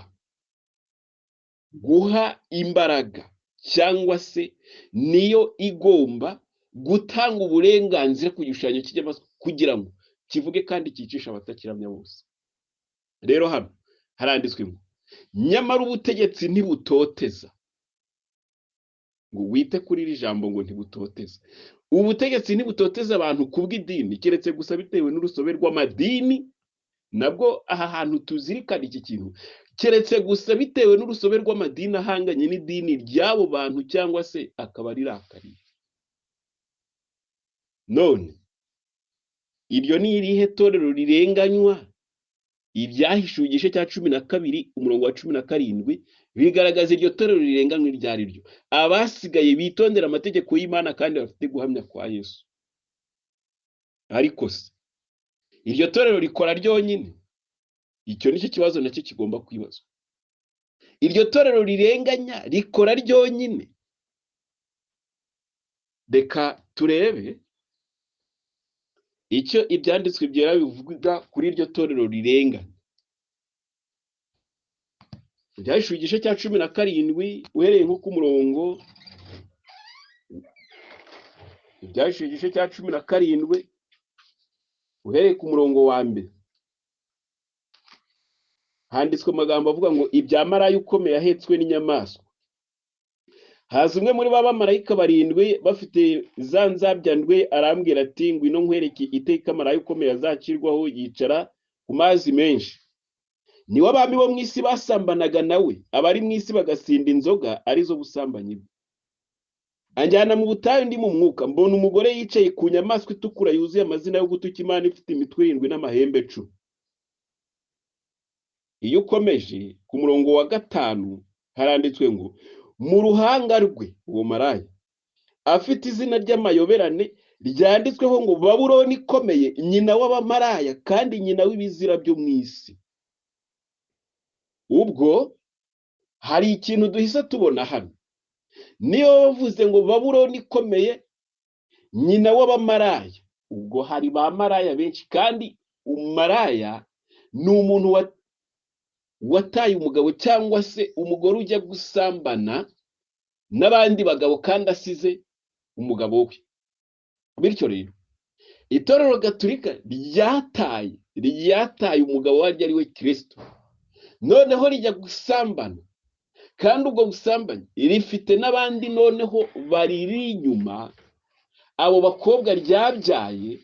guha imbaraga cyangwa se niyo igomba gutanga uburenganzira ku gishushanyo cy'inyamaswa kugira ngo kivuge kandi cyicisha abatakiramya bose. Rero hano haranditswe ngo nyamara ubutegetsi ntibutoteza. Ngo wite kuri iri jambo ngo ntibutoteza. Ubutegetsi ntibutoteza abantu kubw'idini, keretse gusa bitewe n'urusobe rw'amadini. Nabwo aha hantu tuzirikana iki kintu, keretse gusa bitewe n'urusobe rw'amadini ahanganye n'idini ry'abo bantu cyangwa se akaba rirakariye. None iryo ni irihe torero rirenganywa? Ibyahishuwe igice cya 12 umurongo wa 17 bigaragaza iryo torero rirenganywa iryo ari ryo. Abasigaye bitondera amategeko y'Imana kandi bafite guhamya kwa Yesu. Ariko se iryo torero rikora ryonyine? Icyo nicyo kibazo nacyo kigomba kwibazwa. Iryo torero rirenganya rikora ryonyine? Reka turebe icyo ibyanditswe byera bivuga kuri iryo torero rirenganya. Ibyahishuwe igice cya 17 uhereye nko ku murongo, Ibyahishuwe igice cya 17 uhereye ku murongo wa mbere. handitswe amagambo avuga ngo ibya maraya ukomeye ahetswe n'inyamaswa. Haza umwe muri ba bamarayika barindwi bafite za nzabyandwe, arambwira ati ngwino nkwereke iteka maraya ukomeye azacirwaho, yicara ku mazi menshi. Niwe abami bo mu isi basambanaga nawe, abari mu isi bagasinda inzoga arizo busambanyi bwe. Anjyana mu butayu ndi mu mwuka, mbona umugore yicaye ku nyamaswa itukura yuzuye amazina yo gutuka Imana, ifite imitwe 7 n'amahembe 10. Iyo ukomeje ku murongo wa 5 haranditswe ngo mu ruhanga rwe uwo maraya afite izina ry'amayoberane ryanditsweho ngo Babuloni ikomeye, nyina w'abamaraya kandi nyina w'ibizira byo mu isi. Ubwo hari ikintu duhise tubona hano. Niyo bavuze ngo Babuloni ikomeye, nyina w'abamaraya, ubwo hari ba maraya benshi, kandi umaraya ni umuntu wataye umugabo cyangwa se umugore ujya gusambana n'abandi bagabo kandi asize umugabo we. Bityo rero itorero gatolika ryataye umugabo waryo ari we Kristo, noneho rijya gusambana, kandi ubwo busambanyi rifite n'abandi noneho bariri inyuma, abo bakobwa ryabyaye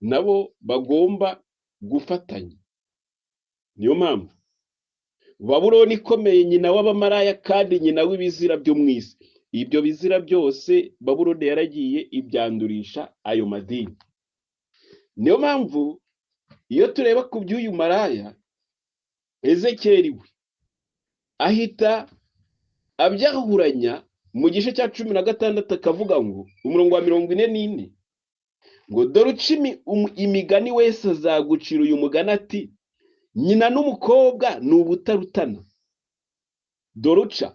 nabo bagomba gufatanya. Niyo mpamvu Babuloni ikomeye, nyina w'abamaraya kandi nyina w'ibizira byo mu isi. Ibyo bizira byose Babuloni yaragiye ibyandurisha ayo madini. Niyo mpamvu iyo tureba ku by'uyu maraya, Ezekiyeli we ahita abyahuranya mu gice cya 16 akavuga ngo umurongo wa 44 ngo dore uca imigani wese azagucira uyu mugani ati nyina n'umukobwa ni ubutarutana. Dore uca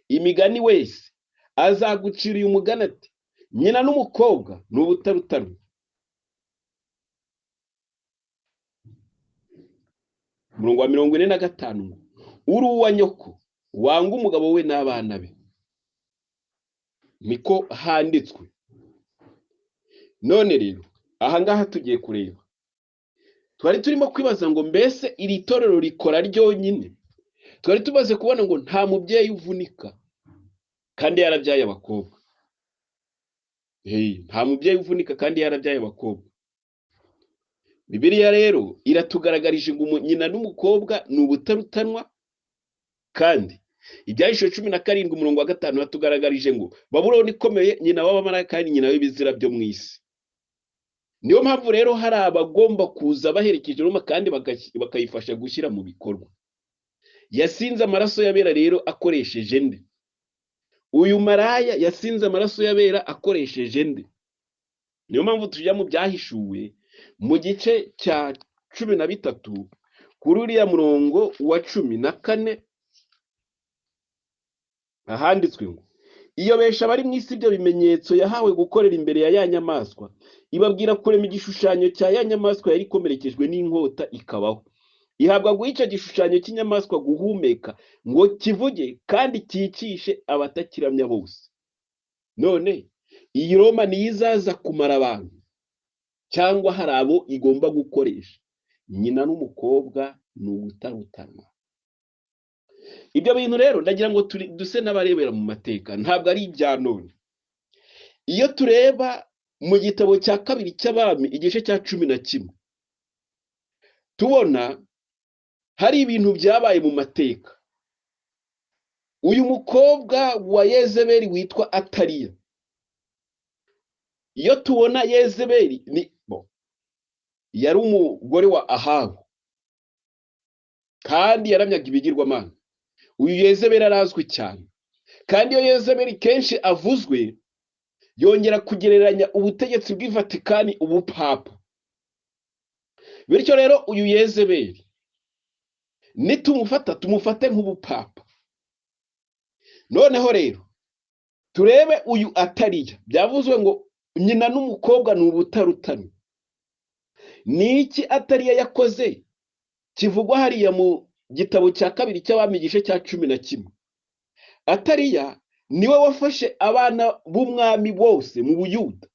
imigani wese azagucira uyu mugani ati nyina n'umukobwa ni ubutarutana. Umurongo wa 45 uri uwa nyoko wanga umugabo we n'abana be, niko handitswe. None rero ahangaha tugiye kureba, twari turimo kwibaza ngo mbese iri torero rikora ryonyine. Twari tumaze kubona ngo nta mubyeyi uvunika kandi yarabyaye abakobwa. Nta mubyeyi uvunika kandi yarabyaye abakobwa. Bibiliya rero iratugaragarije ngo nyina n'umukobwa ni ubutarutanwa, kandi Ibyahishwe 17 umurongo wa 5 hatugaragarije ngo Babuloni ikomeye, nyina w'abamaraya kandi nyina w'ibizira byo mu isi. Niyo mpamvu rero hari abagomba kuza baherekeje Roma kandi bakayifasha gushyira mu bikorwa. Yasinze amaraso y'abera rero akoresheje nde? Uyu maraya yasinze amaraso y'abera akoresheje nde? Niyo mpamvu tujya mu Byahishuwe mu gice cya 13 kuri uriya murongo wa 14 ahanditswe ngo iyobesha abari mu isi ibyo bimenyetso yahawe gukorera imbere ya ya nyamaswa, ibabwira kurema igishushanyo cya ya nyamaswa yari ikomerekejwe n'inkota ikabaho. Ihabwa guha icyo gishushanyo cy'inyamaswa guhumeka ngo kivuge kandi cyicishe abatakiramya bose. None iyi Roma niyo izaza kumara abantu cyangwa hari abo igomba gukoresha? Nyina n'umukobwa ni ubutarutanwa. Ibyo bintu rero ndagira ngo duse n'abarebera mu mateka, ntabwo ari ibya none. Iyo tureba mu gitabo cya 2 cy'Abami igice cya 11 tubona hari ibintu byabaye mu mateka. Uyu mukobwa wa Yezebeli witwa Ataliya, iyo tubona Yezebeli yari umugore wa Ahabu kandi yaramyaga ibigirwamana. Uyu Yezebeli arazwi cyane, kandi iyo Yezebeli kenshi avuzwe yongera kugereranya ubutegetsi bw'i Vatikani ubupapa. Bityo rero uyu Yezebeli nitumufata tumufate nk'ubupapa. Noneho rero turebe uyu Ataliya, byavuzwe ngo nyina n'umukobwa ni ubutarutana. Ni iki Ataliya yakoze kivugwa hariya mu gitabo cya 2 cy'Abami igice cya 11? Ataliya niwe wafashe abana b'umwami bose mu Buyuda,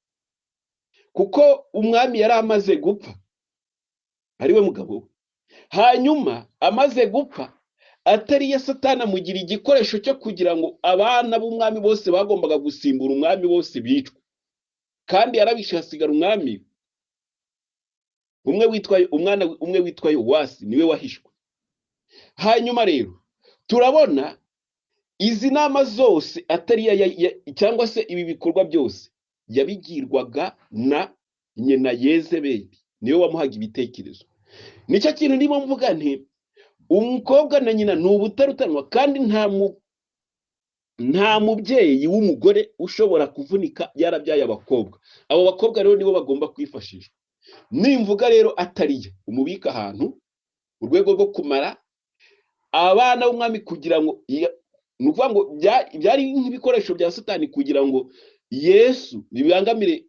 kuko umwami yari amaze gupfa, ari we mugabo we. hanyuma amaze gupfa, atariya Satani amugira igikoresho cyo kugira ngo abana b'umwami bose bagombaga gusimbura umwami bose bicwe, kandi yarabishe hasigara umwami umwe witwa Yowasi niwe wahishwe. Hanyuma rero turabona izi nama zose atariya cyangwa se ibi bikorwa byose yabigirwaga na nyina Yezebeli, niwe wamuhaga ibitekerezo. Nicyo kintu ndimo mvuga nti umukobwa na nyina ni ubutarutanwa, kandi nta mubyeyi w'umugore ushobora kuvunika yarabyaye abakobwa. Abo bakobwa rero nibo bagomba kwifashishwa. Nimvuga rero atariya umubika ahantu mu rwego rwo kumara abana b'umwami, kugira ngo ni ukuvuga ngo byari nk'ibikoresho bya Satani kugira ngo Yesu bibangamire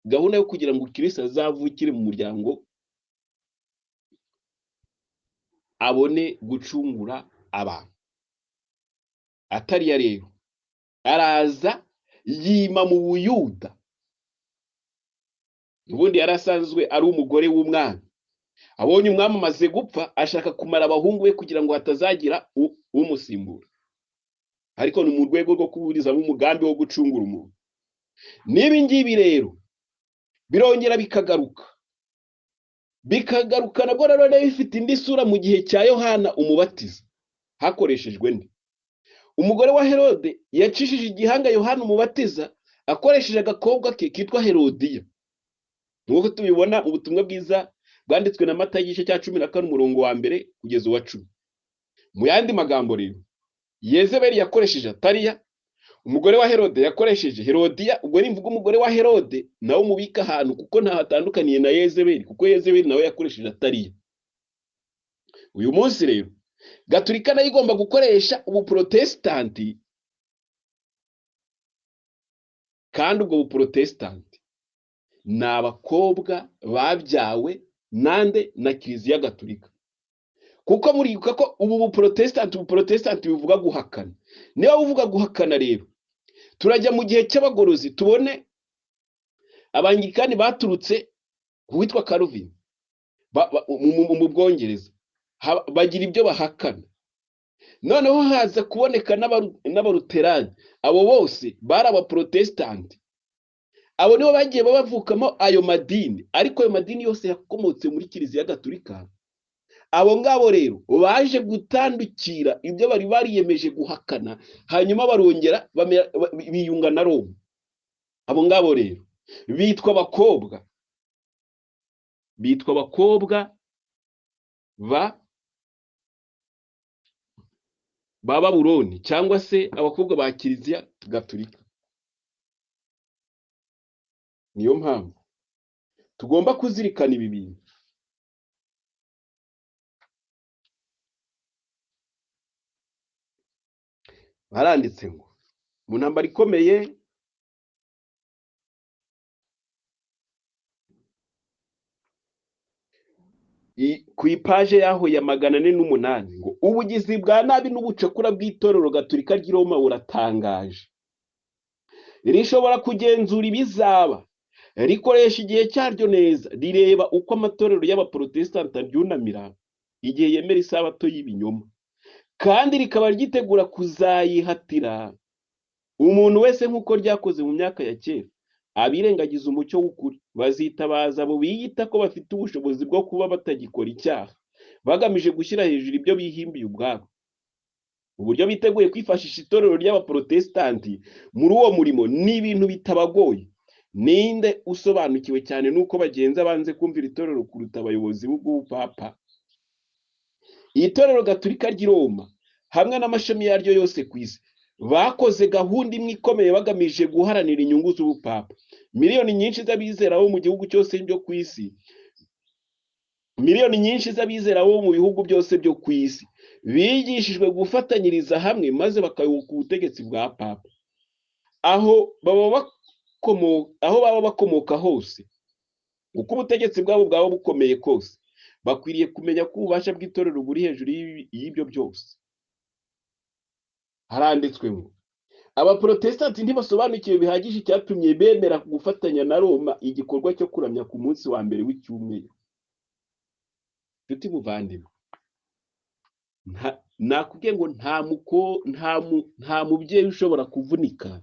gahunda yo kugira ngo Kristo azavukire mu muryango, abone gucungura abantu. Atariya rero araza yima mu Buyuda, ubundi yari asanzwe ari umugore w'umwami. Abonye umwami amaze gupfa, ashaka kumara abahungu be kugira ngo hatazagira umusimbura, ariko ni mu rwego rwo kuburizamo umugambi wo gucungura umuntu. N'ibi ngibi rero birongera bikagaruka nabwo rero bifite indi sura mu gihe cya Yohana Umubatiza. Hakoreshejwe nde? Umugore wa Herode yacishije igihanga Yohana Umubatiza akoresheje agakobwa ke kitwa Herodiya, nk'uko tubibona mu butumwa bwiza bwanditswe na Matayo igice cya 14 umurongo wa 1 kugeza uwa 10. Mu yandi magambo rero, Yezebeli yakoresheje Atariya, umugore wa Herode yakoresheje Herodiya. Ubwo nimvuga umugore wa Herode nawe umubika ahantu, kuko nta hatandukaniye na Yezebeli, kuko Yezebeli nawe yakoresheje Atariya. Uyu munsi rero Gatolika nayo igomba gukoresha ubuprotestanti, kandi ubwo buprotestanti ni abakobwa babyawe nande na Kiliziya Gatolika. Kuko muribuka ko ubu ubuprotestanti bivuga guhakana. Niba buvuga guhakana rero, turajya mu gihe cy'abagorozi tubone abangirikani baturutse kuwitwa Calvin mu Bwongereza, bagira ibyo bahakana. Noneho haza kuboneka n'abaluterani, abo bose bari abaprotestanti. Abo nibo bagiye bavukamo ayo madini, ariko ayo madini yose yakomotse muri Kiliziya Gatolika. Abo ngabo rero baje gutandukira ibyo bari bariyemeje guhakana, hanyuma barongera biyunga na Roma. Abo ngabo rero bitwa abakobwa ba Babuloni, cyangwa se abakobwa ba Kiliziya Gatolika. Niyo mpamvu tugomba kuzirikana ibi bintu. Baranditse ngo mu ntambara ikomeye ku ipaje yaho ya 408 ngo ubugizi bwa nabi n'ubucakura bw'itorero Gatolika ry'i Roma buratangaje. Rishobora kugenzura ibizaba, rikoresha igihe cyaryo neza, rireba uko amatorero y'abaprotestanti aryunamira igihe yemera isabato y'ibinyoma, kandi rikaba ryitegura kuzayihatira umuntu wese nk'uko ryakoze mu myaka ya kera. Abirengagiza umucyo w'ukuri bazitabaza abo biyita ko bafite ubushobozi bwo kuba batagikora icyaha, bagamije gushyira hejuru ibyo bihimbiye ubwabo. Uburyo biteguye kwifashisha itorero ry'abaprotestanti muri uwo murimo ni ibintu bitabagoye. Ninde usobanukiwe cyane nuko bagenza banze kumvira itorero kuruta abayobozi b'ubupapa? Itorero Gatolika ry'i Roma hamwe n'amashami yaryo yose ku isi bakoze gahunda imwe ikomeye bagamije guharanira inyungu z'ubupapa. Miliyoni nyinshi z'abizera bo mu gihugu cyose byo ku isi, miliyoni nyinshi z'abizera bo mu bihugu byose byo ku isi bigishijwe gufatanyiriza hamwe maze bakayoboka ubutegetsi bwa papa. Aho baba bakomoka hose, uko ubutegetsi bwabo bwaba bukomeye kose, bakwiriye kumenya ko ububasha bw'itorero buri hejuru y'ibyo byose. Haranditswe ngo abaprotestanti ntibasobanukiwe bihagije icyatumye bemera gufatanya na Roma igikorwa cyo kuramya ku munsi wa mbere w'icyumweru. nshuti muvandimwe, nakubwiye ngo nta mubyeyi ushobora kuvunika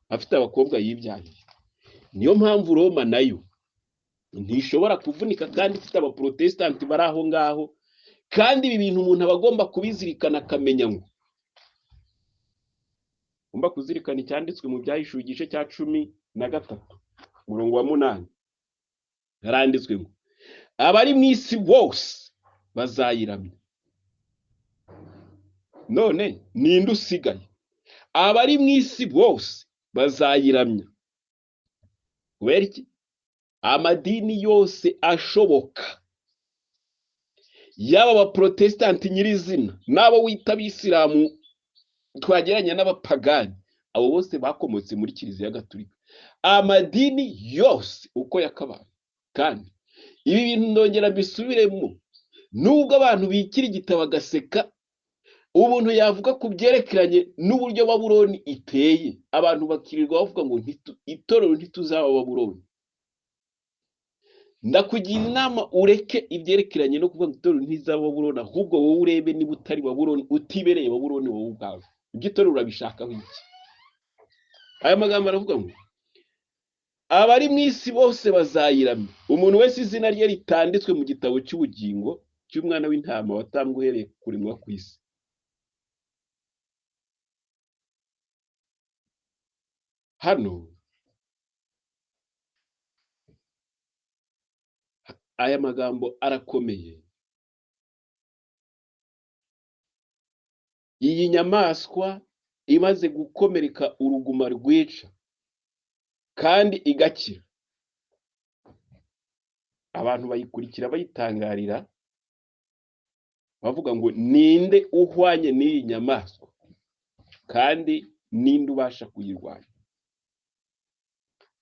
afite abakobwa yibyariye. Niyo mpamvu Roma nayo ntishobora kuvunika kandi ifite abaprotesitanti bari aho ngaho, kandi ibi bintu umuntu aba agomba kubizirikana akamenya ngo ugomba kuzirikana icyanditswe mu Byahishuwe igice cya 13 umurongo wa 8, yaranditswe ngo abari mu isi bose bazayiramya. None ninde usigaye? Abari mu isi bose bazayiramya. Kubera iki? Amadini yose ashoboka, yaba abaprotesitanti nyirizina n'abo wita abisilamu twageranya n'abapagani, abo bose bakomotse muri Kiliziya Gatolika. Amadini yose uko yakabaye. Kandi ibi bintu ndongera bisubiremo, nubwo abantu bikira igitabo bagaseka, ubuntu yavuga ku byerekeranye n'uburyo Babuloni iteye, abantu bakirirwa bavuga ngo itorero ntituzaba Babuloni. Ndakugira inama ureke ibyerekeranye no kuvuga ngo itorero ntizaba Babuloni, ahubwo wowe urebe niba utari Babuloni, utibereye Babuloni wowe ubwawe. Ibyo itorero urabishakaho iki? Aya magambo aravuga ngo abari mu isi bose bazayiramya, umuntu wese izina rye ritanditswe mu gitabo cy'ubugingo cy'umwana w'intama watambwe uhereye ku kuremwa kw'isi. Hano aya magambo arakomeye. Iyi nyamaswa imaze gukomereka uruguma rwica kandi igakira, abantu bayikurikira bayitangarira bavuga ngo ninde uhwanye n'iyi nyamaswa kandi ninde ubasha kuyirwanya?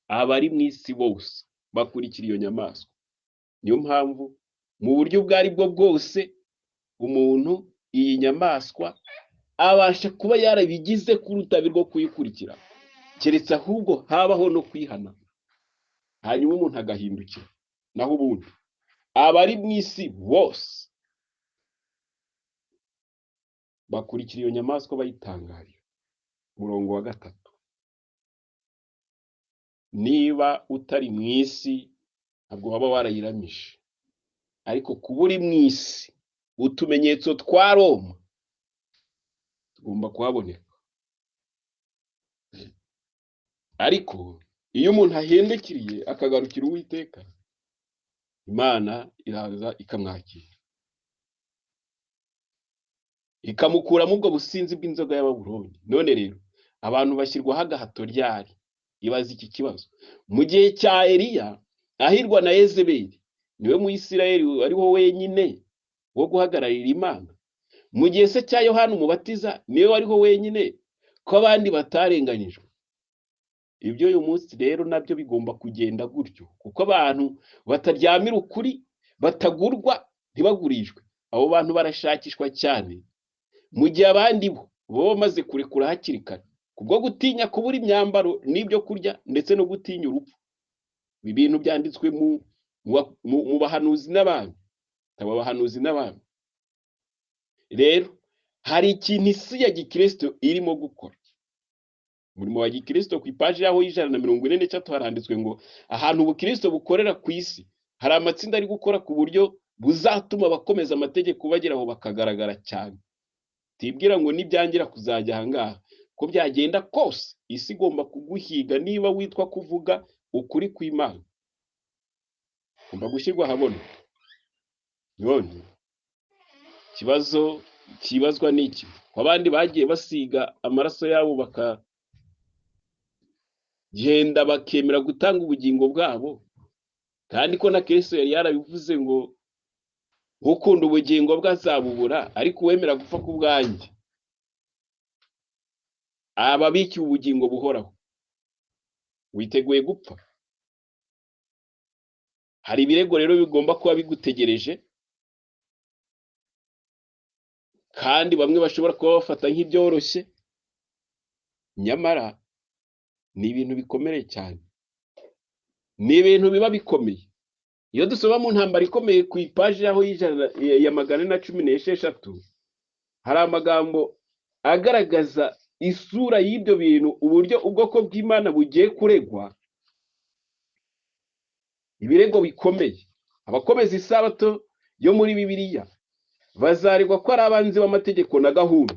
Abari mu isi bose bakurikira iyo nyamaswa. Niyo mpamvu mu buryo ubwo ari bwo bwose umuntu iyi nyamaswa abasha kuba yarabigize ku rutabi rwo kuyikurikira, keretse ahubwo habaho no kwihana, hanyuma umuntu agahindukira. Naho ubundi abari mu isi bose bakurikira iyo nyamaswa bayitangarira. Umurongo wa 3, niba utari mu isi ntabwo waba warayiramije, ariko kuba uri mu isi utumenyetso twa Roma tugomba kuhaboneka. Ariko iyo umuntu ahindukiriye akagarukira Uwiteka, Imana iraza ikamwakira, ikamukuramo ubwo businzi bw'inzoga ya Babuloni. None rero abantu bashyirwaho agahato ryari. Ibaza iki kibazo: mu gihe cya Eliya ahirwa na Yezebeli, niwe mu Isirayeli ariho wenyine wo guhagararira Imana. Mu gihe se cya Yohana Umubatiza niwe wariho wenyine, ko abandi batarenganyijwe. Ibyo uyu munsi rero nabyo bigomba kugenda gutyo, kuko abantu bataryamira ukuri, batagurwa, ntibagurishwe. Abo bantu barashakishwa cyane, mu gihe abandi bo bamaze kurekura hakiri kare, kubwo gutinya kubura imyambaro n'ibyo kurya ndetse no gutinya urupfu. Ibi bintu byanditswe mu bahanuzi n'abami, abahanuzi n'abami. Rero hari ikintu isi ya gikristo irimo gukora. Umurimo wa gikristo ku ipaji yaho y'143 haranditswe ngo ahantu ubukristo bukorera ku isi hari amatsinda ari gukora ku buryo buzatuma bakomeza amategeko bageraho bakagaragara cyane. Tibwira ngo nibyangira kuzajya ahangaha, ko byagenda kose isi igomba kuguhiga niba witwa kuvuga ukuri kw'Imana. Ugomba gushyirwa ahabona. None kibazwa n'iki? Abandi bagiye basiga amaraso yabo bakagenda bakemera gutanga ubugingo bwabo, kandi ko na Kristo yari yarabivuze ngo ukunda ubugingo bwazabubura, ariko uwemera gupfa ku bwanjye ababikiye ubugingo buhoraho. Witeguye gupfa? Hari ibirego rero bigomba kuba bigutegereje, kandi bamwe bashobora kuba bafata nk'ibyoroshye, nyamara ni ibintu bikomeye cyane, ni ibintu biba bikomeye. iyo dusoma mu ntambara ikomeye ku ipaji yaho ya 416 hari amagambo agaragaza isura y'ibyo bintu, uburyo ubwoko bw'Imana bugiye kuregwa ibirego bikomeye. Abakomeza isabato yo muri Bibiliya bazaregwa ko ari abanzi b'amategeko na gahunda.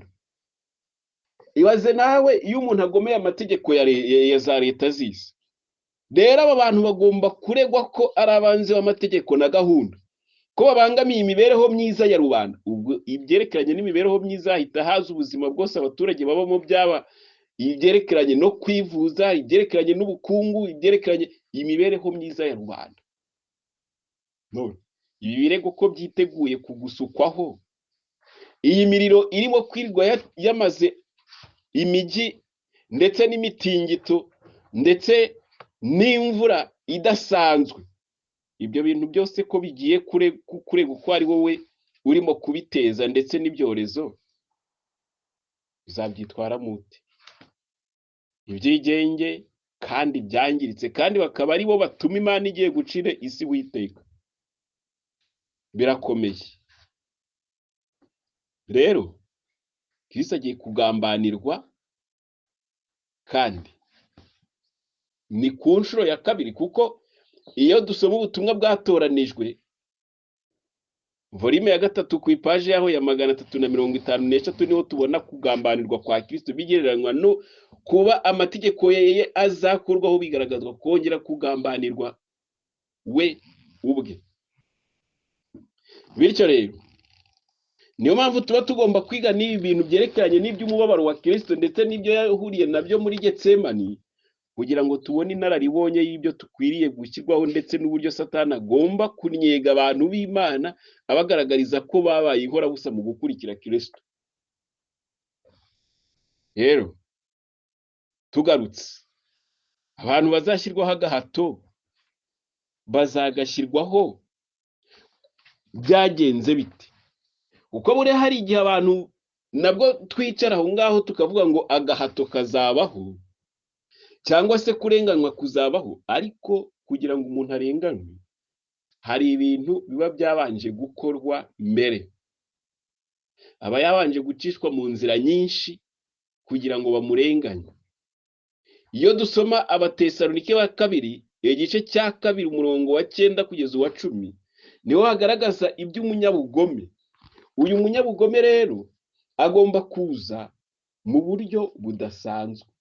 Ibaze nawe iyo umuntu agomeye amategeko ya za leta z'isi. Rero aba bantu bagomba kuregwa ko ari abanzi b'amategeko na gahunda, ko babangamiye imibereho myiza ya rubanda. Ubwo ibyerekeranye n'imibereho myiza hahita haza ubuzima bwose abaturage babamo, byaba ibyerekeranye no kwivuza, ibyerekeranye n'ubukungu, ibyerekeranye imibereho myiza ya rubanda. None ibi birego ko byiteguye kugusukwaho, iyi miriro irimo kwirwa yamaze imijyi ndetse n'imitingito ndetse n'imvura idasanzwe, ibyo bintu byose ko bigiye kurega uko ari wowe urimo kubiteza ndetse n'ibyorezo, bizabyitwara mute? Ibyigenge kandi byangiritse, kandi bakaba ari bo batuma Imana igiye gucira isi witeka. Birakomeye. Rero Kristo agiye kugambanirwa, kandi ni ku nshuro ya kabiri, kuko iyo dusoma ubutumwa bwatoranijwe volume ya 3 ku ipaji yaho ya 353 niho tubona kugambanirwa kwa Kristo bigereranywa no kuba amategeko ye azakurwaho, bigaragazwa kongera kugambanirwa we ubwe. Bityo rero niyo mpamvu tuba tugomba kwiga n'ibi bintu byerekeranye n'iby'umubabaro wa Kristo ndetse n'ibyo yahuriye nabyo muri Getsemani, kugira ngo tubone inararibonye y'ibyo tukwiriye gushyirwaho ndetse n'uburyo Satani agomba kunyega abantu b'Imana abagaragariza ko babaye inkorabusa mu gukurikira Kristo. Rero tugarutse, abantu bazashyirwaho agahato bazagashyirwaho byagenze bite? Uko buri hari igihe abantu nabwo twicara aho ngaho tukavuga ngo agahato kazabaho cyangwa se kurenganywa kuzabaho, ariko kugira ngo umuntu arenganywe hari ibintu biba byabanje gukorwa mbere. Aba yabanje gucishwa mu nzira nyinshi kugira ngo bamurenganye. Iyo dusoma Abatesalonike wa kabiri igice cya 2 umurongo wa 9 kugeza uwa 10, niho hagaragaza iby'umunyabugome. Uyu munyabugome rero agomba kuza mu buryo budasanzwe.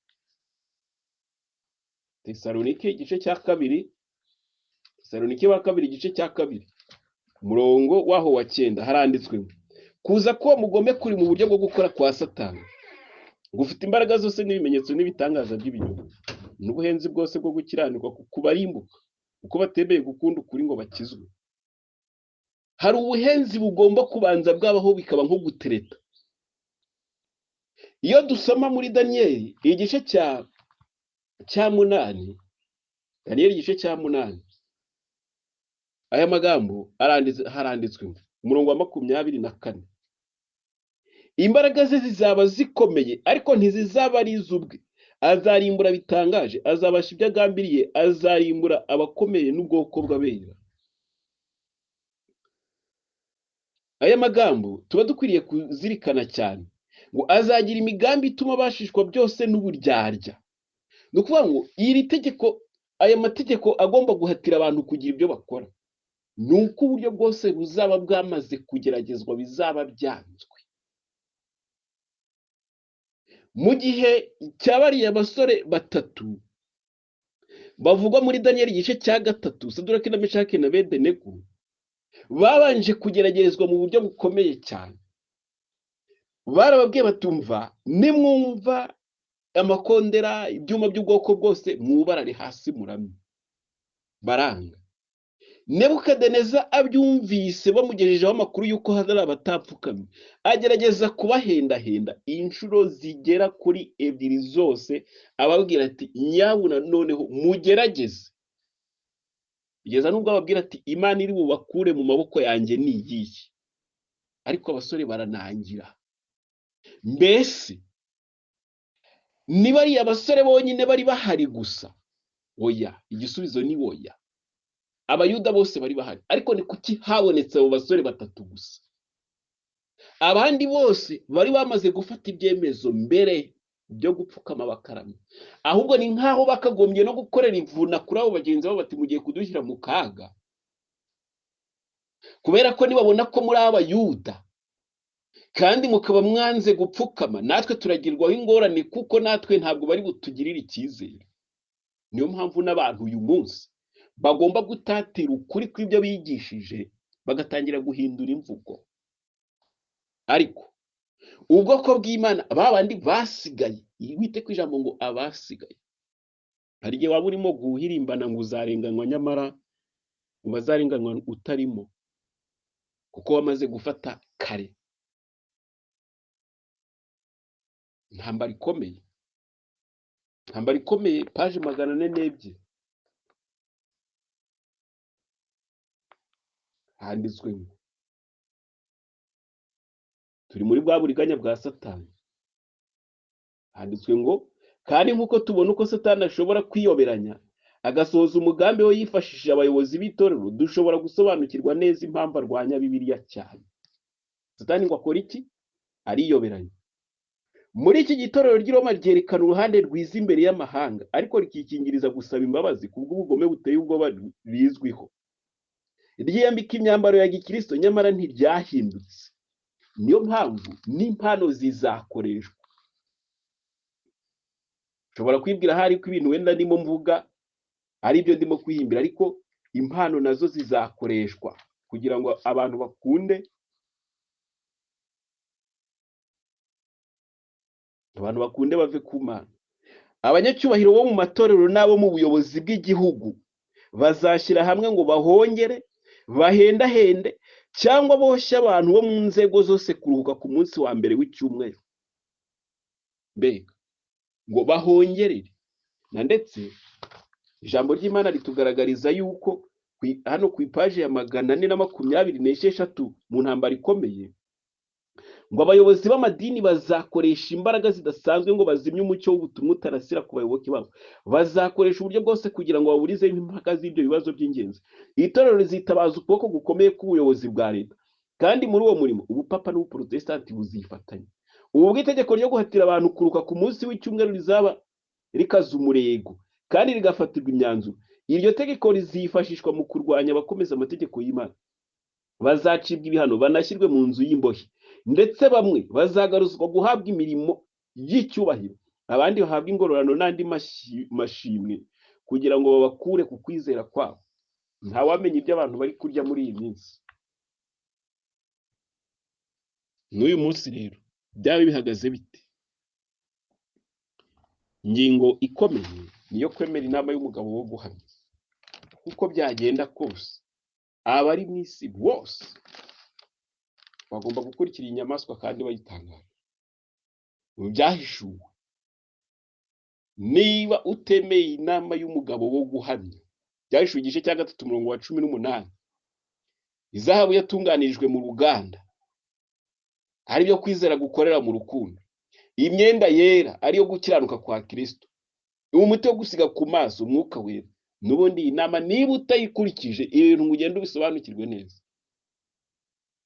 Tesalonike igice cya 2, Tesalonike wa kabiri igice cya 2 umurongo waho wa 9 haranditswe: kuza ko mugome kuri mu buryo bwo gukora kwa Satani, gufite imbaraga zose n'ibimenyetso n'ibitangaza by'ibinyoma n'ubuhenzi bwose bwo gukiranirwa kubarimbuka, uko batemeye gukunda ukuri ngo bakizwe. Hari ubuhenzi bugomba kubanza bwabaho, bikaba nko gutereta. Iyo dusoma muri Daniyeli igice cya 8, Daniyeli igice cya 8, aya magambo haranditswe umurongo wa 24: imbaraga ze zizaba zikomeye, ariko ntizizaba ari iz'ubwe. Azarimbura bitangaje, azabasha ibyo agambiriye, azarimbura abakomeye n'ubwoko bw'abera. Aya magambo tuba dukwiriye kuzirikana cyane, ngo azagira imigambi ituma bashishwa byose n'uburyarya. Ni ukuvuga ngo iri tegeko, aya mategeko agomba guhatira abantu kugira ibyo bakora, ni uko uburyo bwose buzaba bwamaze kugeragezwa bizaba byanzwe. Mu gihe cyabariye abasore batatu bavugwa muri Daniyeli igice cya 3, Saduraka na Meshaki na Abedenego, babanje kugeragezwa mu buryo bukomeye cyane. Barababwiye batumva, nimwumva amakondera, ibyuma by'ubwoko bwose mubarare hasi muramye. Baranga. Nebukadineza abyumvise bamugejejeho amakuru y'uko hari abatapfukamye, agerageza kubahendahenda inshuro zigera kuri 2 zose, ababwira ati nyabuna noneho mugerageze. Bigeza nubwo ababwira ati Imana iri bubakure mu maboko yanjye ni iyihe. Ariko abasore baranangira. Mbese niba ari abasore bonyine bari bahari gusa? Oya, igisubizo ni oya. abayuda bose bari bahari, ariko ni kuki habonetse abo basore batatu gusa? Abandi bose bari bamaze gufata ibyemezo mbere byo gupfukama bakaramya, ahubwo ni nk'aho bakagombye no gukorera ivuna kuri abo bagenzi babo bati mugiye kudushyira mu kaga, kubera ko nibabona ko muri abayuda kandi mukaba mwanze gupfukama, natwe turagirwaho ingorane kuko natwe ntabwo bari butugirire icyizere. Niyo mpamvu n'abantu uyu munsi bagomba gutatira ukuri kw'ibyo bigishije, bagatangira guhindura imvugo. Ariko ubwoko bw'Imana babandi basigaye, wite ku ijambo ngo abasigaye, hari igihe waba urimo guhirimbana ngo uzarenganywa, nyamara ngo bazarenganywa utarimo, kuko wamaze gufata kare. Intambara ikomeye, intambara ikomeye, paje 402 handitswe ngo turi muri bwa buriganya bwa Satani. Handitswe ngo kandi nk'uko tubona uko Satani ashobora kwiyoberanya agasohoza umugambi we yifashishije abayobozi b'itorero, dushobora gusobanukirwa neza impamvu arwanya Bibiliya cyane. Satani ngo akora iki? Ariyoberanya. Muri iki gitorero ry'i Roma ryerekana uruhande rwiza imbere y'amahanga, ariko rikikingiriza gusaba imbabazi kubw'ubugome buteye ubwoba bizwiho. Ryiyambika imyambaro ya gikristo, nyamara ntiryahindutse. Niyo mpamvu n'impano zizakoreshwa. Ushobora kwibwira hari ko ibintu wenda ndimo mvuga ari byo ndimo kwihimbira, ariko impano nazo zizakoreshwa kugira ngo abantu bakunde, bave ku Mana. Abanyacyubahiro bo mu matorero n'abo mu buyobozi bw'igihugu bazashyira hamwe ngo bahongere, bahendahende cyangwa boshye abantu bo mu nzego zose kuruhuka ku munsi wa mbere w'icyumweru. Mbega ngo bahongerere. Na ndetse ijambo ry'Imana ritugaragariza yuko hano ku ipaje ya 426 mu ntambara ikomeye, ngo abayobozi b'amadini bazakoresha imbaraga zidasanzwe ngo bazimye umucyo w'ubutumwa utarasira ku bayoboke babo. Bazakoresha uburyo bwose kugira ngo baburizeho impaka z'ibyo bibazo by'ingenzi. Itorero rizitabaza ukuboko gukomeye k'ubuyobozi bwa leta, kandi muri uwo murimo ubupapa n'ubuprotestanti buzifatanya. Ubu bw'itegeko ryo guhatira abantu kuruka ku munsi w'icyumweru rizaba rikaza umurego kandi rigafatirwa imyanzuro. Iryo tegeko rizifashishwa mu kurwanya abakomeza amategeko y'Imana. Bazacibwa ibihano, banashyirwe mu nzu y'imbohe, ndetse bamwe bazagaruzwa guhabwa imirimo y'icyubahiro, abandi bahabwa ingororano n'andi mashimwe kugira ngo babakure ku kwizera kwabo. Ntawamenya ibyo abantu bari kurya muri iyi minsi. N'uyu munsi rero byaba bihagaze bite? Ingingo ikomeye niyo kwemera inama y'umugabo wo guhamya. Uko byagenda kose, abari mu isi bose bagomba gukurikira inyamaswa kandi bayitangaje. Mu byahishuwe, niba utemeye inama y'umugabo wo guhamya, byahishuwe igice cya 3 umurongo wa 18, izahabu yatunganirijwe mu ruganda ari byo kwizera gukorera mu rukundo, imyenda yera ariyo gukiranuka kwa Kristo, umuti wo gusiga ku maso umwuka wera. N'ubundi iyi nama niba utayikurikije, ibintu ngugenda ubisobanukirwe neza,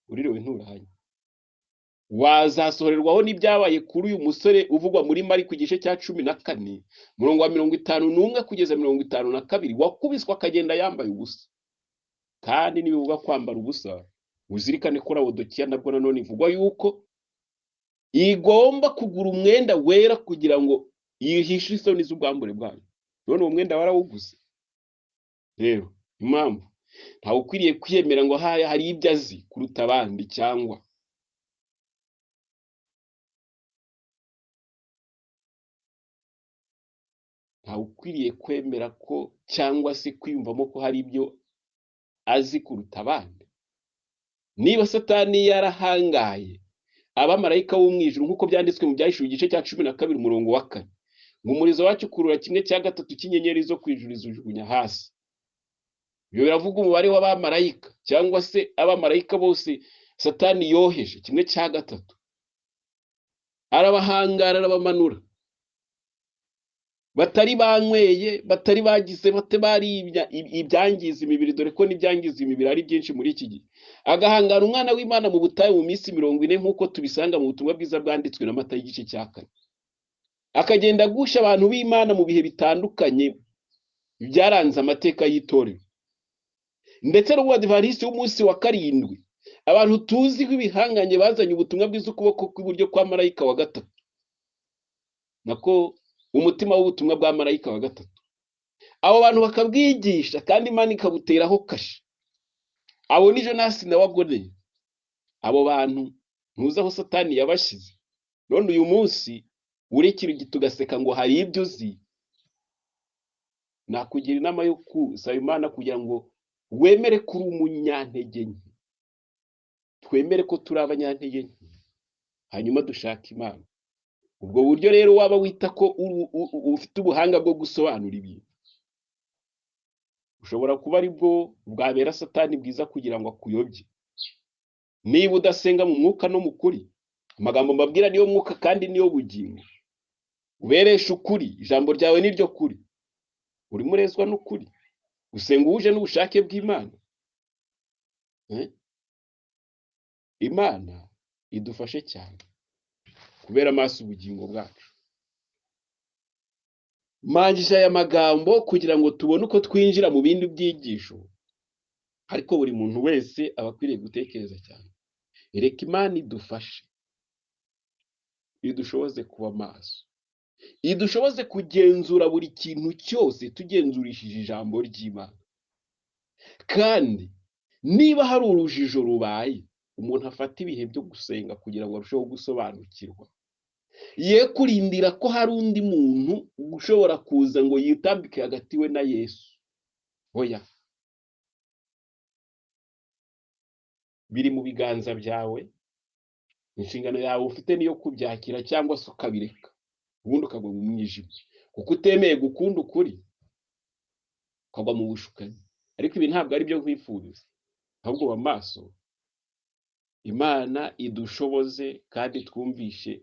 uririwe nturahanye. Wazasohorerwaho n'ibyabaye kuri uyu musore uvugwa muri Mariko igice cya 14 umurongo wa 51 kugeza 52, wakubiswa akagenda yambaye ubusa. Kandi nibivuga kwambara ubusa, uzirikane ko Laodikiya nabwo nanone ivugwa yuko igomba kugura umwenda wera kugira ngo yihishe isoni z'ubwambure bwayo. None uwo mwenda warawuguze. Rero impamvu ntawe ukwiriye kwiyemera ngo hari ibyo azi kuruta abandi, cyangwa ntawe ukwiriye kwemera ko cyangwa se kwiyumvamo ko hari ibyo azi kuruta abandi. Niba Satani yarahangaye abamarayika b'umwijuru nk'uko byanditswe mu byahishuwe igice cya 12 umurongo wa 4, ngo umurizo wacyo ukurura 1/3 cy'inyenyeri zo kwijuru izujugunya hasi. Ibyo biravuga umubare w'abamarayika cyangwa se abamarayika bose Satani yoheje 1/3. Arabahangara, arabamanura. batari banyweye, batari bagize bate baribya ibyangiza imibiri, dore ko n'ibyangiza imibiri ari byinshi muri iki gihe. Agahangara umwana w'Imana mu butayu mu minsi 40 nk'uko tubisanga mu butumwa bwiza bwanditswe na Matayo igice cya 4. Akagenda agusha abantu b'Imana mu bihe bitandukanye byaranze amateka y'itorero. Ndetse n'Ubudivantiste w'umunsi wa 7, abantu tuzi nk'ibihanganye bazanye ubutumwa bwiza ukuboko kw'iburyo kwa marayika wa 3. Nako umutima w'ubutumwa bwa marayika wa 3. Abo bantu bakabwigisha kandi Imana ikabuteraho kashi. Abo ni Jonasi na Wagone. Abo bantu ntuzi aho Satani yabashyize. None uyu munsi urekira tugaseka ngo hari ibyo uzi. Nakugira inama yo kusaba Imana kugira ngo wemere kuri umunyantege nke. Twemere ko turi abanyantege nke, hanyuma dushaka Imana. Ubwo buryo rero waba wita ko ufite ubuhanga bwo gusobanura ibintu, ushobora kuba ari bwo bwabera Satani bwiza kugira ngo akuyobye. Niba udasenga mu mwuka no mu kuri, amagambo mbabwira niyo mwuka kandi niyo bugingo. Uberesha ukuri, ijambo ryawe niryo kuri. Urimo urezwa n'ukuri. Usenga uje n'ubushake bw'Imana. Imana idufashe cyane kubera amaso ubugingo bwacu. Mangije aya magambo kugira ngo tubone uko twinjira mu bindi byigisho, ariko buri muntu wese aba akwiriye gutekereza cyane. Reka Imana idufashe, idushoboze kuba maso, idushoboze kugenzura buri kintu cyose tugenzurishije ijambo ry'Imana. Kandi niba hari urujijo rubaye, umuntu afata ibihe byo gusenga kugira ngo arusheho gusobanukirwa. Ye kurindira ko hari undi muntu ushobora kuza ngo yitambike hagati we na Yesu. Oya. Biri mu biganza byawe. Inshingano yawe ufite niyo kubyakira cyangwa se ukabireka. Ubundi ukagwa mu mwijima. Kuko utemeye gukunda ukuri, ukagwa mu bushukanyi. Ariko ibi ntabwo ari byo kwifuriza. Ahubwo ba maso. Imana idushoboze kandi twumvishe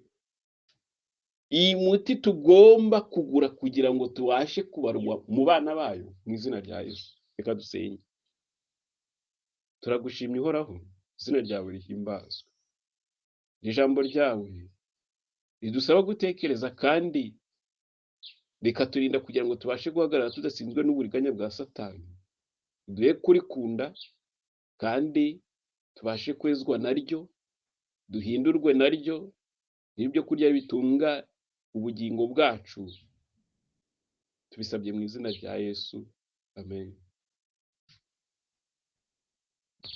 iyi muti tugomba kugura kugira ngo tubashe kubarwa mu bana bayo mu izina rya Yesu. Reka dusenge. Turagushimye Uhoraho, izina ryawe rihimbazwe. Ijambo ryawe ridusaba gutekereza kandi rikaturinda kugira ngo tubashe guhagarara tudasinzwe n'uburiganya bwa Satani. Duhe kurikunda kandi tubashe kwezwa naryo, duhindurwe naryo, n'ibyo kurya bitunga ubugingo bwacu. Tubisabye mu izina rya Yesu. Amen.